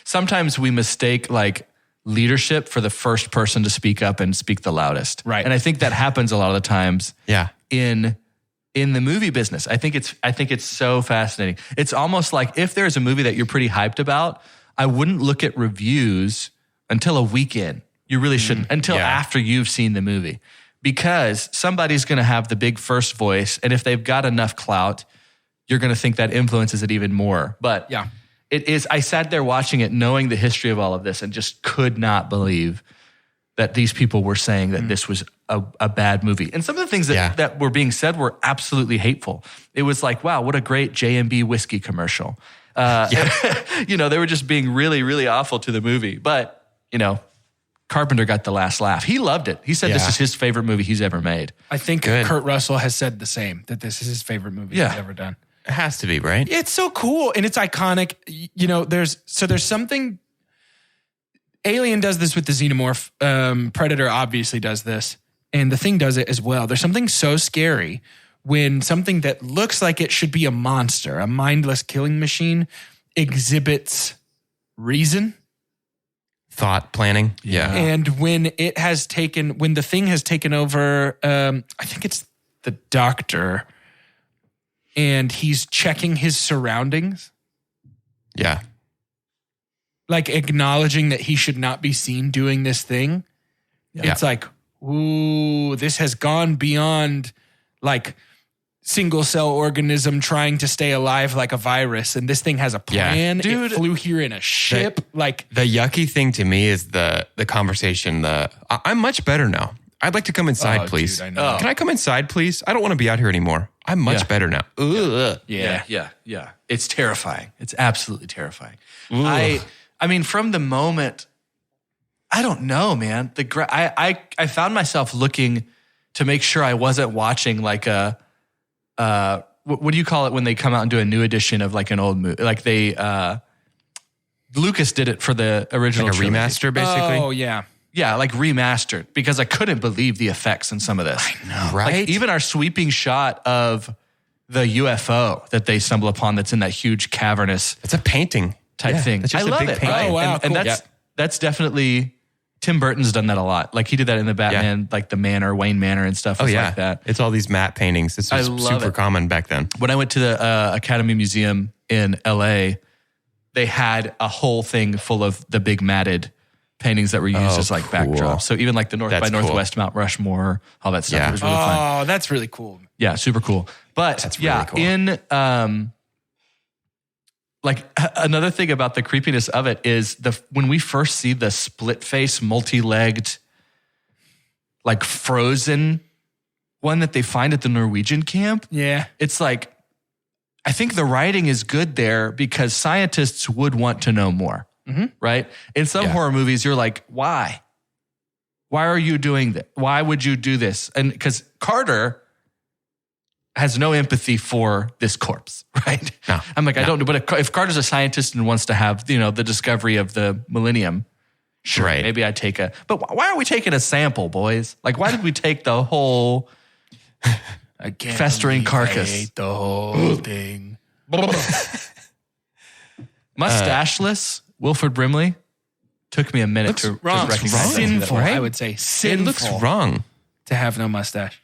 Sometimes we mistake like leadership for the first person to speak up and speak the loudest. Right. And I think that happens a lot of the times in the movie business. I think it's so fascinating. It's almost like if there's a movie that you're pretty hyped about, I wouldn't look at reviews until a week in. You really shouldn't until after you've seen the movie. Because somebody's going to have the big first voice, and if they've got enough clout, you're going to think that influences it even more. But it is. I sat there watching it, knowing the history of all of this, and just could not believe that these people were saying that this was a bad movie. And some of the things that were being said were absolutely hateful. It was like, wow, what a great J&B whiskey commercial. You know, they were just being really, really awful to the movie. But, you know, Carpenter got the last laugh. He loved it. He said this is his favorite movie he's ever made. I think Kurt Russell has said the same, that this is his favorite movie he's ever done. It has to be, right? It's so cool and it's iconic. You know, there's something. Alien does this with the xenomorph. Predator obviously does this, and The Thing does it as well. There's something so scary when something that looks like it should be a monster, a mindless killing machine, exhibits reason, thought, planning. Yeah. And when The Thing has taken over, I think it's the doctor, and he's checking his surroundings. Yeah. Like acknowledging that he should not be seen doing this thing. Yeah. It's like, ooh, this has gone beyond like single cell organism trying to stay alive like a virus. And this thing has a plan. Dude, it flew here in a ship. The yucky thing to me is the conversation. I'm much better now. I'd like to come inside, please. Dude, I know. Can I come inside, please? I don't want to be out here anymore. I'm much better now. Ugh. Yeah. It's terrifying. It's absolutely terrifying. I mean, from the moment, I don't know, man. I found myself looking to make sure I wasn't watching like what do you call it when they come out and do a new edition of like an old movie? Like Lucas did it for the original like a trilogy. remaster, basically. Oh, yeah. Yeah, like remastered, because I couldn't believe the effects in some of this. I know, right? Like even our sweeping shot of the UFO that they stumble upon that's in that huge cavernous It's a painting type thing. It's just I love a big it. painting. Right? Oh, wow, And cool. that's definitely, Tim Burton's done that a lot. Like he did that in the Batman, like the Manor, Wayne Manor and stuff like that. It's all these matte paintings. This was super common back then. When I went to the Academy Museum in LA, they had a whole thing full of the big matted paintings that were used as like backdrops. So even like the North by Northwest, Mount Rushmore, all that stuff. It was really fun. Oh, that's really cool. Yeah, super cool. But That's really cool. in like another thing about the creepiness of it is when we first see the split face, multi-legged like frozen one that they find at the Norwegian camp. Yeah. It's like, I think the writing is good there because scientists would want to know more, right? In some horror movies, you're like, why? Why are you doing that? Why would you do this? And because Carter has no empathy for this corpse, right? No. I'm like, I don't know. But if Carter's a scientist and wants to have, the discovery of the millennium, sure, Right. maybe I take but why are we taking a sample, boys? Like, why did we take the whole festering carcass? I ate the whole thing. Mustache-less Wilford Brimley took me a minute to Wrong. recognize. Sinful, right? I would say. It Sinful looks wrong. to have no mustache.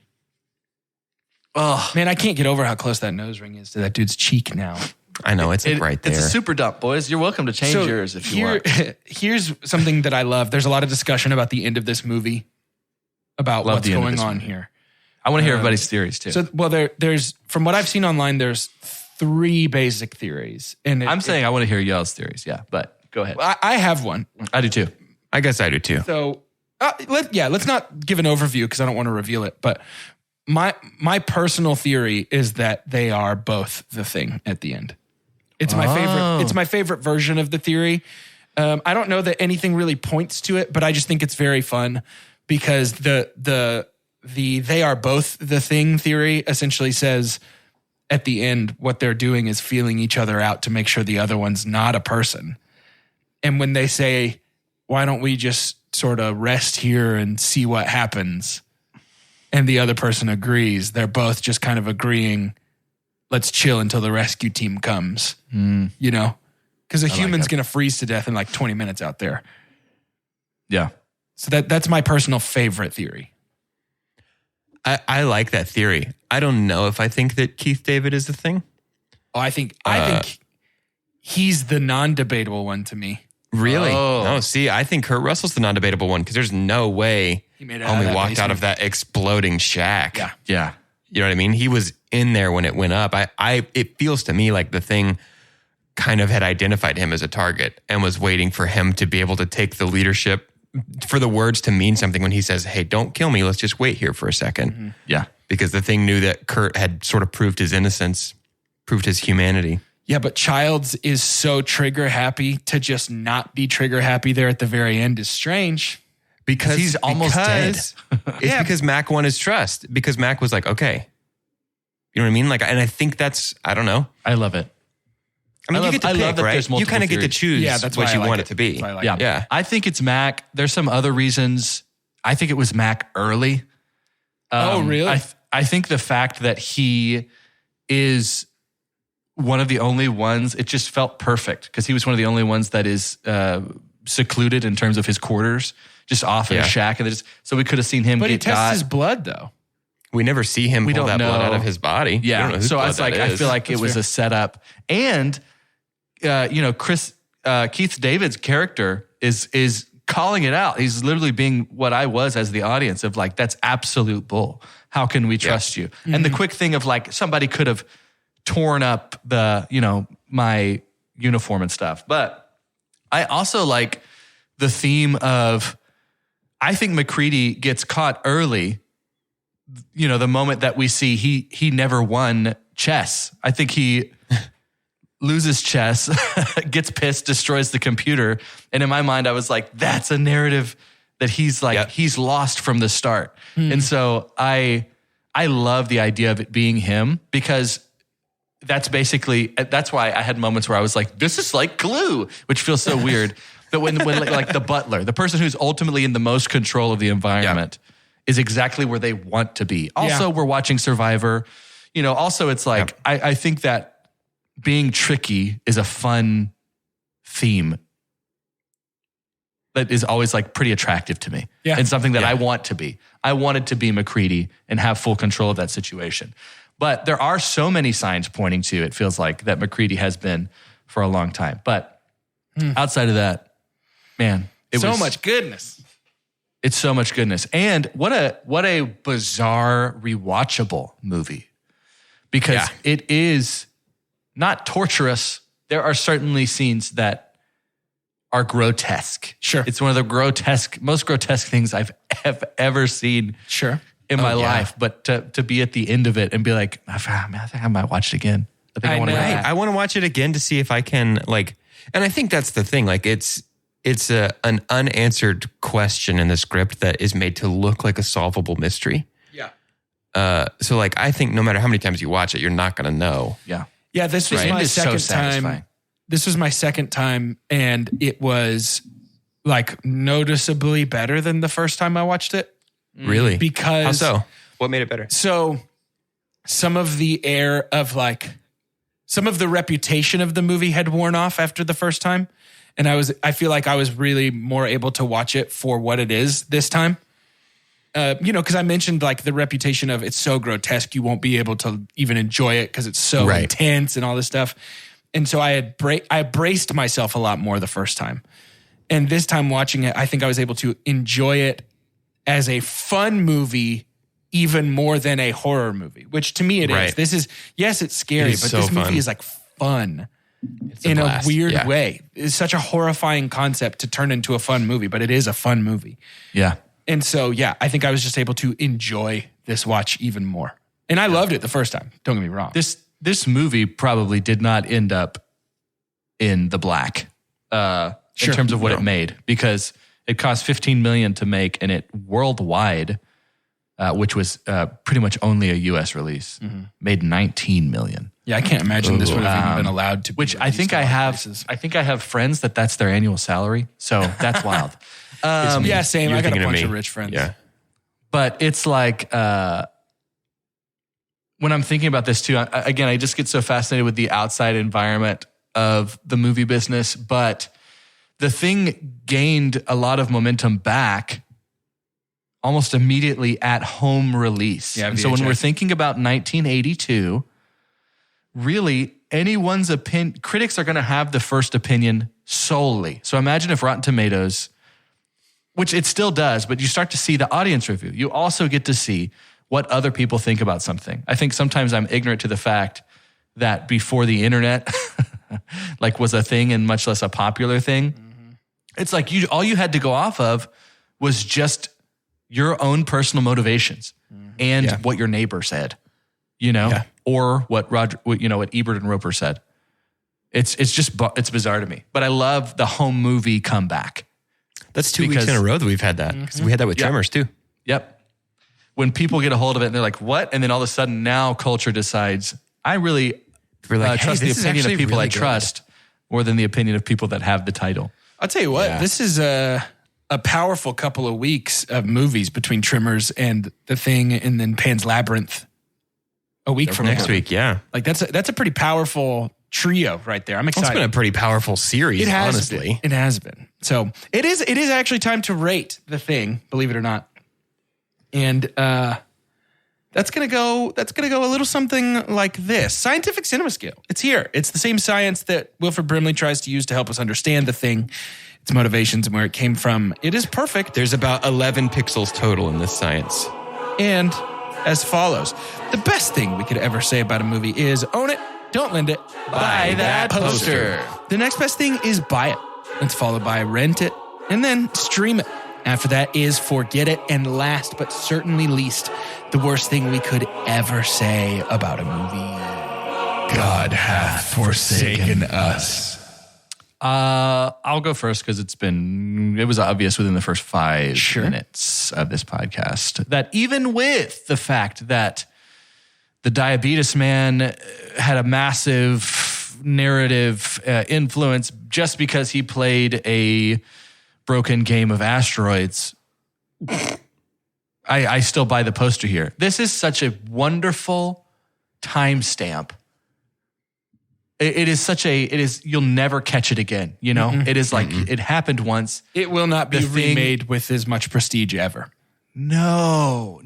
Oh, Man, I can't get over how close that nose ring is to that dude's cheek now. I know, it's like right there. It's a super dump, boys. You're welcome to change yours if you want. Here's something that I love. There's a lot of discussion about the end of this movie, about Love what's the end of going this on movie. here. I want to hear everybody's theories too. So, well, there's from what I've seen online, there's 3 basic theories, and I'm saying I want to hear y'all's theories. Yeah, but go ahead. I have one. I do too. I guess I do too. So, let's not give an overview because I don't want to reveal it. But my personal theory is that they are both the thing at the end. It's my favorite. It's my favorite version of the theory. I don't know that anything really points to it, but I just think it's very fun because the they are both the thing theory essentially says at the end what they're doing is feeling each other out to make sure the other one's not a person. And when they say, why don't we just sort of rest here and see what happens? And the other person agrees. They're both just kind of agreeing, let's chill until the rescue team comes, Because a human's going to freeze to death in like 20 minutes out there. Yeah. So that's my personal favorite theory. I like that theory. I don't know if I think that Keith David is the thing. Oh, I think he's the non-debatable one to me. Really? Oh. No, see, I think Kurt Russell's the non-debatable one because there's no way He made it out of Homie that walked basement. out of that exploding shack. Yeah. Yeah. You know what I mean? He was in there when it went up. It feels to me like the thing kind of had identified him as a target and was waiting for him to be able to take the leadership, for the words to mean something when he says, hey, don't kill me. Let's just wait here for a second. Mm-hmm. Yeah. Because the thing knew that Kurt had sort of proved his innocence, proved his humanity. Yeah, but Childs is so trigger happy to just not be trigger happy there at the very end is strange. Because he's almost dead. It's because Mac won his trust. Because Mac was like, okay. You know what I mean? Like, and I think that's, I don't know. I love it. I mean, you get to I love pick, that right? there's You multiple kind of get to theories. choose Yeah, that's why what I you like want it. it to be. That's why I like Yeah. it. Yeah. I think it's Mac. There's some other reasons. I think it was Mac early. Oh, really? I think the fact that he is one of the only ones, it just felt perfect because he was one of the only ones that is secluded in terms of his quarters, just off in a shack. And so we could have seen him But he get tests got. his blood, though. We never see him We pull don't that blood know. out of his body. We don't know Yeah. whose So blood it's like, that I is. feel like it was a setup. And, Keith David's character is calling it out. He's literally being what I was as the audience of like, that's absolute bull. How can we trust you? And the quick thing of like, somebody could have torn up my uniform and stuff. But I also like the theme of, I think McCready gets caught early. The moment that we see he never won chess. I think he loses chess, gets pissed, destroys the computer. And in my mind, I was like, that's a narrative that he's like, he's lost from the start. And so I love the idea of it being him because that's why I had moments where I was like, this is like Clue, which feels so weird. But when like the butler, the person who's ultimately in the most control of the environment is exactly where they want to be. Also, we're watching Survivor. Also it's like, I think that being tricky is a fun theme that is always like pretty attractive to me. Yeah. And something that I want to be. I wanted to be McCready and have full control of that situation. But there are so many signs pointing to, it feels like, that McCready has been for a long time. But outside of that, man, it's so much goodness. And what a bizarre, rewatchable movie. Because it is not torturous. There are certainly scenes that are grotesque. Sure. It's one of the most grotesque things I've ever seen Sure. in my life. But to be at the end of it and be like, I think I might watch it again. I think I want to go back. I want to watch it again to see if I can and I think that's the thing. Like it's an unanswered question in the script that is made to look like a solvable mystery. Yeah. So I think no matter how many times you watch it, you're not going to know. Yeah. Yeah, this was my second satisfying. time. This was my second time, and it was noticeably better than the first time I watched it. Really? Because how so? What made it better? So some of the air of some of the reputation of the movie had worn off after the first time. And I feel like I was really more able to watch it for what it is this time. Because I mentioned the reputation of it's so grotesque, you won't be able to even enjoy it because it's so intense and all this stuff. And so I braced myself a lot more the first time. And this time watching it, I think I was able to enjoy it as a fun movie even more than a horror movie, which to me it is. This is, yes, it's scary, but this movie is fun in a weird way. It's such a horrifying concept to turn into a fun movie, but it is a fun movie. Yeah. And so, I think I was just able to enjoy this watch even more. And I loved it the first time. Don't get me wrong. This movie probably did not end up in the black in terms of what it made, because it cost $15 million to make, and it worldwide, which was pretty much only a U.S. release, made $19 million. Yeah, I can't imagine this would have even been allowed to. Which I think I have friends that's their annual salary, so that's wild. Yeah, same. You're I got a thinking of bunch me. of rich friends. Yeah. But it's when I'm thinking about this too, I just get so fascinated with the outside environment of the movie business. But the thing gained a lot of momentum back almost immediately at home release. Yeah, and so when we're thinking about 1982, really anyone's opinion, critics are going to have the first opinion solely. So imagine if Rotten Tomatoes, which it still does, but you start to see the audience review. You also get to see what other people think about something. I think sometimes I'm ignorant to the fact that before the internet was a thing and much less a popular thing, it's all you had to go off of was just your own personal motivations and what your neighbor said, or what what Ebert and Roper said. It's bizarre to me, but I love the home movie comeback. That's 2 weeks in a row that we've had that, because we had that with Tremors too. Yep. When people get a hold of it and they're like, what? And then all of a sudden now culture decides, I really trust the opinion of people I trust more than the opinion of people that have the title. I'll tell you what, this is a powerful couple of weeks of movies between Tremors and The Thing and then Pan's Labyrinth a week from next now. week. Yeah. That's a pretty powerful trio right there. I'm excited. It's been a pretty powerful series, it has honestly. Been. It has been. So it is actually time to rate The Thing, believe it or not. And that's gonna go a little something like this. Scientific cinema scale. It's here. It's the same science that Wilford Brimley tries to use to help us understand The Thing, its motivations and where it came from. It is perfect. There's about 11 pixels total in this science. And as follows. The best thing we could ever say about a movie is own it, don't lend it, buy that poster. The next best thing is buy it. It's followed by rent it and then stream it. After that is forget it. And last but certainly least, the worst thing we could ever say about a movie. God hath forsaken us. I'll go first because it was obvious within the first 5 minutes of this podcast that even with the fact that the Diabetes Man had a massive narrative influence just because he played a broken game of asteroids, I still buy the poster here. This is such a wonderful timestamp. It is you'll never catch it again. It is it happened once. It will not be remade with as much prestige ever. No.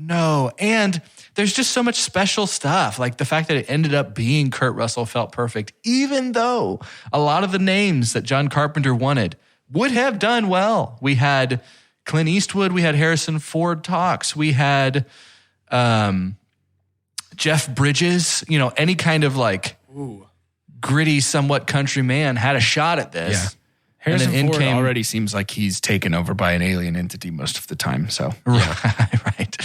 And there's just so much special stuff. Like the fact that it ended up being Kurt Russell felt perfect, even though a lot of the names that John Carpenter wanted would have done well. We had Clint Eastwood. We had Harrison Ford talks. We had Jeff Bridges. Any kind of gritty, somewhat country man had a shot at this. Harrison then in Ford came- already seems like he's taken over by an alien entity most of the time. So Right.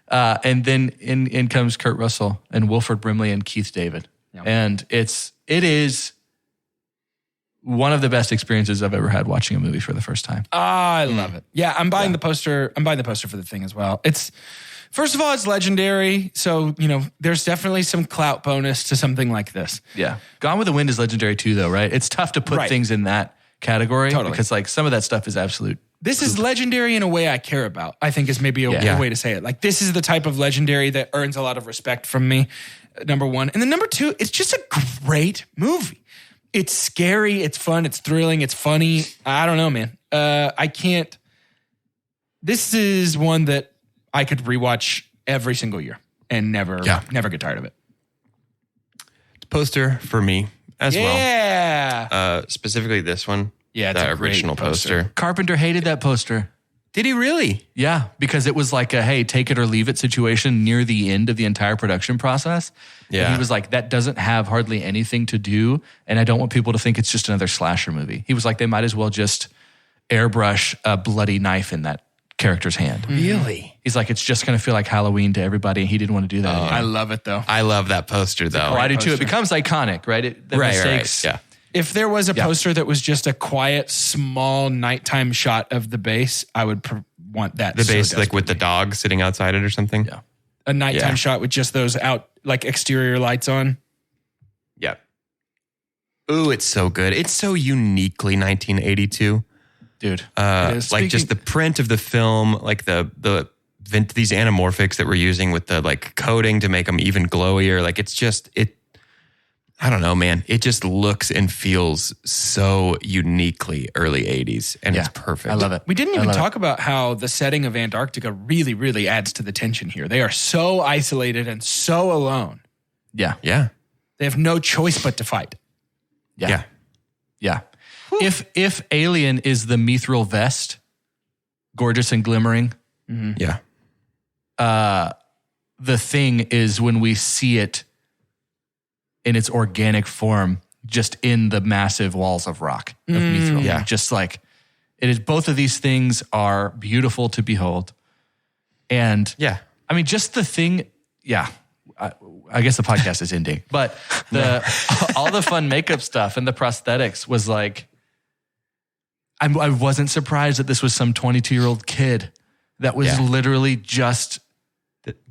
And then in comes Kurt Russell and Wilford Brimley and Keith David. Yeah. And it is one of the best experiences I've ever had watching a movie for the first time. I love it. Yeah, I'm buying the poster. I'm buying the poster for the thing as well. It's first of all, it's legendary. So, there's definitely some clout bonus to something like this. Yeah. Gone with the Wind is legendary too, though, right? It's tough to put Right. things in that category Totally. because like some of that stuff is absolute. This is legendary in a way I care about, I think is maybe a way to say it. Like, this is the type of legendary that earns a lot of respect from me, number one. And then number two, it's just a great movie. It's scary, it's fun, it's thrilling, it's funny. I don't know, man. This is one that I could rewatch every single year and never get tired of it. Poster for me as well. Yeah. Specifically this one. Yeah, it's the a great original poster. Carpenter hated that poster. Did he really? Yeah, because it was like a, hey, take it or leave it situation near the end of the entire production process. Yeah. And he was like, that doesn't have hardly anything to do. And I don't want people to think it's just another slasher movie. He was like, they might as well just airbrush a bloody knife in that character's hand. Really? He's like, it's just going to feel like Halloween to everybody. He didn't want to do that. I love it, though. I love that poster, though. I do too. It becomes iconic, right? The mistakes. Right. Yeah. If there was a poster that was just a quiet, small nighttime shot of the base, I would want that. The so base, like with the desperately. dog sitting outside it or something? Yeah. A nighttime Yeah. shot with just those out, like exterior lights on. Yeah. Ooh, it's so good. It's so uniquely 1982. Dude. It is. Like just the print of the film, like these anamorphics that we're using with the like coating to make them even glowier. Like it's just, I don't know, man. It just looks and feels so uniquely early 80s and it's perfect. I love it. We didn't even talk about how the setting of Antarctica really, really adds to the tension here. They are so isolated and so alone. Yeah. Yeah. They have no choice but to fight. Yeah. Yeah. If Alien is the mithril vest, gorgeous and glimmering, Yeah. the thing is when we see it in its organic form, just in the massive walls of rock of mithril. Yeah. Just like it is, both of these things are beautiful to behold. And Yeah. I mean, just the thing, I guess the podcast is ending, but all the fun makeup stuff and the prosthetics was like, I wasn't surprised that this was some 22-year-old kid that was literally just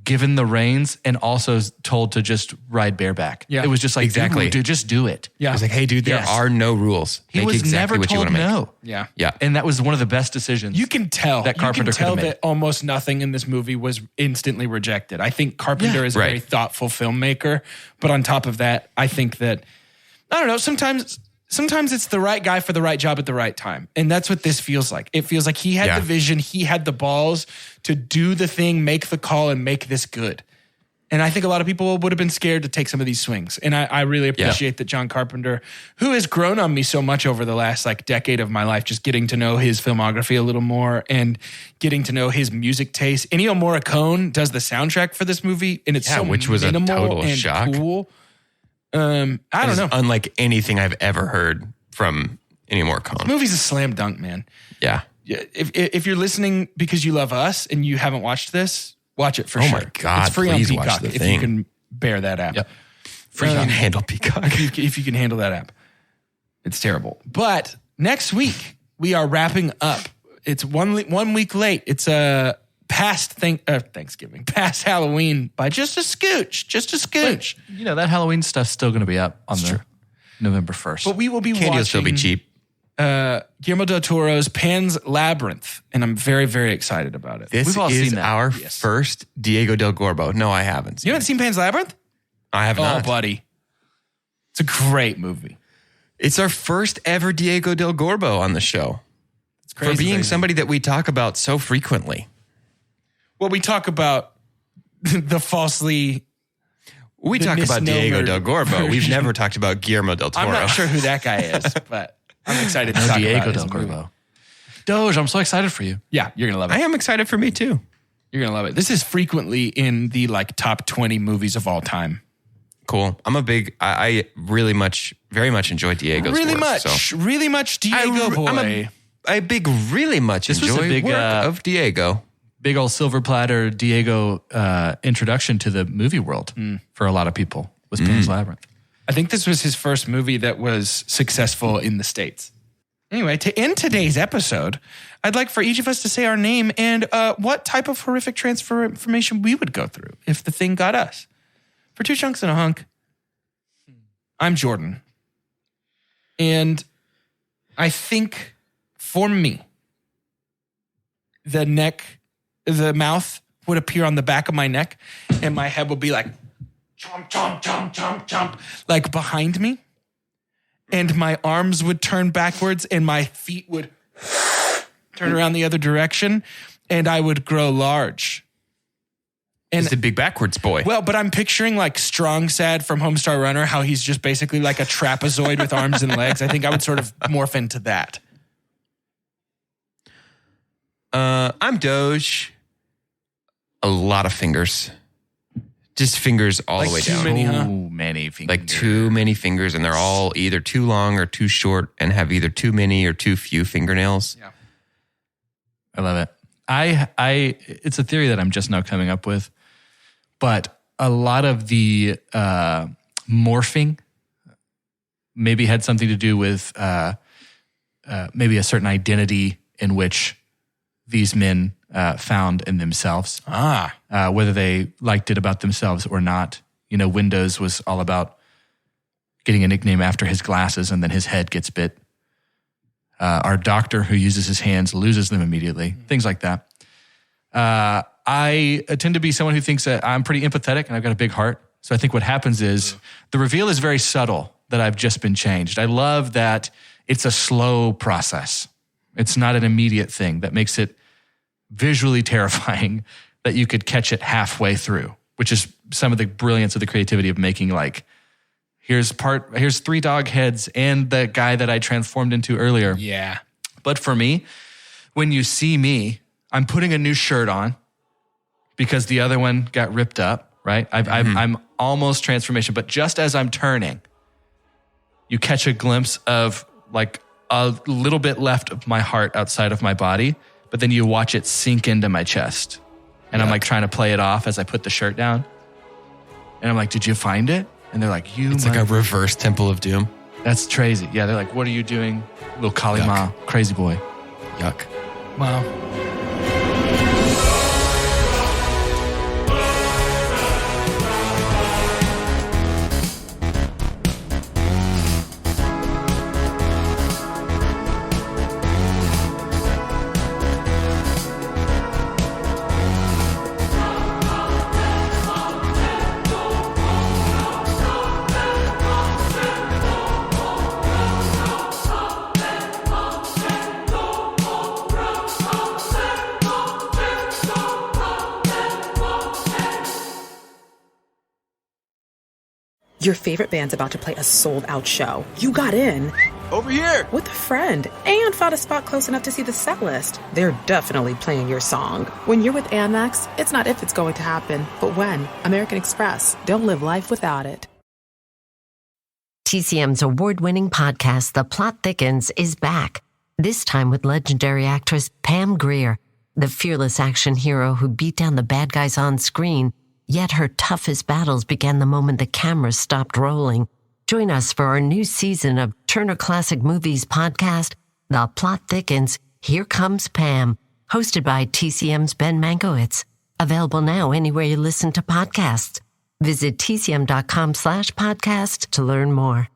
given the reins and also told to just ride bareback. Yeah. It was just like, Exactly. dude, just do it. Yeah. I was like, hey, dude, there Yes. are no rules. He Make was exactly never what you told want to make. no. Yeah. Yeah. And that was one of the best decisions. You can tell that Carpenter you can tell could've made. that almost nothing in this movie was instantly rejected. I think Carpenter is a Right. very thoughtful filmmaker, but on top of that, I think that I don't know, sometimes it's the right guy for the right job at the right time. And that's what this feels like. It feels like he had the vision, he had the balls to do the thing, make the call and make this good. And I think a lot of people would have been scared to take some of these swings. And I really appreciate that John Carpenter, who has grown on me so much over the last decade of my life, just getting to know his filmography a little more and getting to know his music taste. Ennio Morricone does the soundtrack for this movie, and it's so which was a minimal total and shock. cool. I don't know. Unlike anything I've ever heard from Ennio The Morricone. movie's a slam dunk, man. Yeah. Yeah, if you're listening because you love us and you haven't watched this, watch it for sure. Oh my God, it's free please on watch Peacock the if thing. you can bear that app. Yep. Free on handle Peacock. If you can handle that app. It's terrible. But next week we are wrapping up. It's 1 week late. It's past Thanksgiving, past Halloween by just a scooch. you know, that Halloween stuff's still going to be up on November 1st. But we will be Candy watching will still be cheap. Guillermo del Toro's Pan's Labyrinth, and I'm very, very excited about it. This We've all is seen that. our first Diego del Gorbo. No, I haven't. You haven't seen Pan's Labyrinth? I have Oh, not. buddy. It's a great movie. It's our first ever Diego del Gorbo on the show. It's crazy. For being somebody that we talk about so frequently. Well, we talk about the falsely... We The talk about Diego misnomer del Gorbo. We've version. never talked about Guillermo del Toro. I'm not sure who that guy is, but I'm excited to No talk Diego about del his movie. Corvo. Doge, I'm so excited for you. Yeah, you're going to love I it. am excited for me too. You're going to love it. This is frequently in the top 20 movies of all time. Cool. I very much enjoy Diego's work. Really much Diego boy. I'm a big, really much This was a enjoy big, work of Diego. Big old silver platter Diego introduction to the movie world for a lot of people was Pan's Labyrinth. I think this was his first movie that was successful in the States. Anyway, to end today's episode, I'd like for each of us to say our name and what type of horrific transfer information we would go through if the thing got us. For 2 Chunks and a Hunk, I'm Jordan. And I think for me, the mouth would appear on the back of my neck and my head would be like, chomp, chomp, chomp, chomp, chomp, like behind me. And my arms would turn backwards and my feet would turn around the other direction and I would grow large. And He's a big backwards boy. well, but I'm picturing like Strong Sad from Homestar Runner, how he's just basically like a trapezoid with arms and legs. I think I would sort of morph into that. I'm Doge. A lot of fingers. Just fingers all the way too down. many, huh? Too many fingers. Like too many fingers, and they're all either too long or too short and have either too many or too few fingernails. Yeah. I love it. It's a theory that I'm just now coming up with, but a lot of the morphing maybe had something to do with maybe a certain identity in which these men found in themselves. Whether they liked it about themselves or not. You know, Windows was all about getting a nickname after his glasses and then his head gets bit. Our doctor who uses his hands loses them immediately. Things like that. I tend to be someone who thinks that I'm pretty empathetic and I've got a big heart. So I think what happens is the reveal is very subtle that I've just been changed. I love that it's a slow process. It's not an immediate thing that makes it visually terrifying that you could catch it halfway through, which is some of the brilliance of the creativity of making like, here's 3 dog heads and the guy that I transformed into earlier. Yeah. But for me, when you see me, I'm putting a new shirt on because the other one got ripped up, right? I'm almost transformation, but just as I'm turning, you catch a glimpse of like a little bit left of my heart outside of my body, but then you watch it sink into my chest. And I'm like trying to play it off as I put the shirt down. And I'm like, did you find it? And they're like, It's like a reverse Temple of Doom. That's crazy. Yeah, they're like, what are you doing? Little Kalima, crazy boy. Yuck. Wow. Your favorite band's about to play a sold-out show. You got in. Over here! With a friend. And found a spot close enough to see the set list. They're definitely playing your song. When you're with Amex, it's not if it's going to happen, but when. American Express. Don't live life without it. TCM's award-winning podcast, The Plot Thickens, is back. This time with legendary actress Pam Grier, the fearless action hero who beat down the bad guys on screen. Yet her toughest battles began the moment the camera stopped rolling. Join us for our new season of Turner Classic Movies podcast, The Plot Thickens, Here Comes Pam, hosted by TCM's Ben Mankiewicz. Available now anywhere you listen to podcasts. Visit tcm.com/podcast to learn more.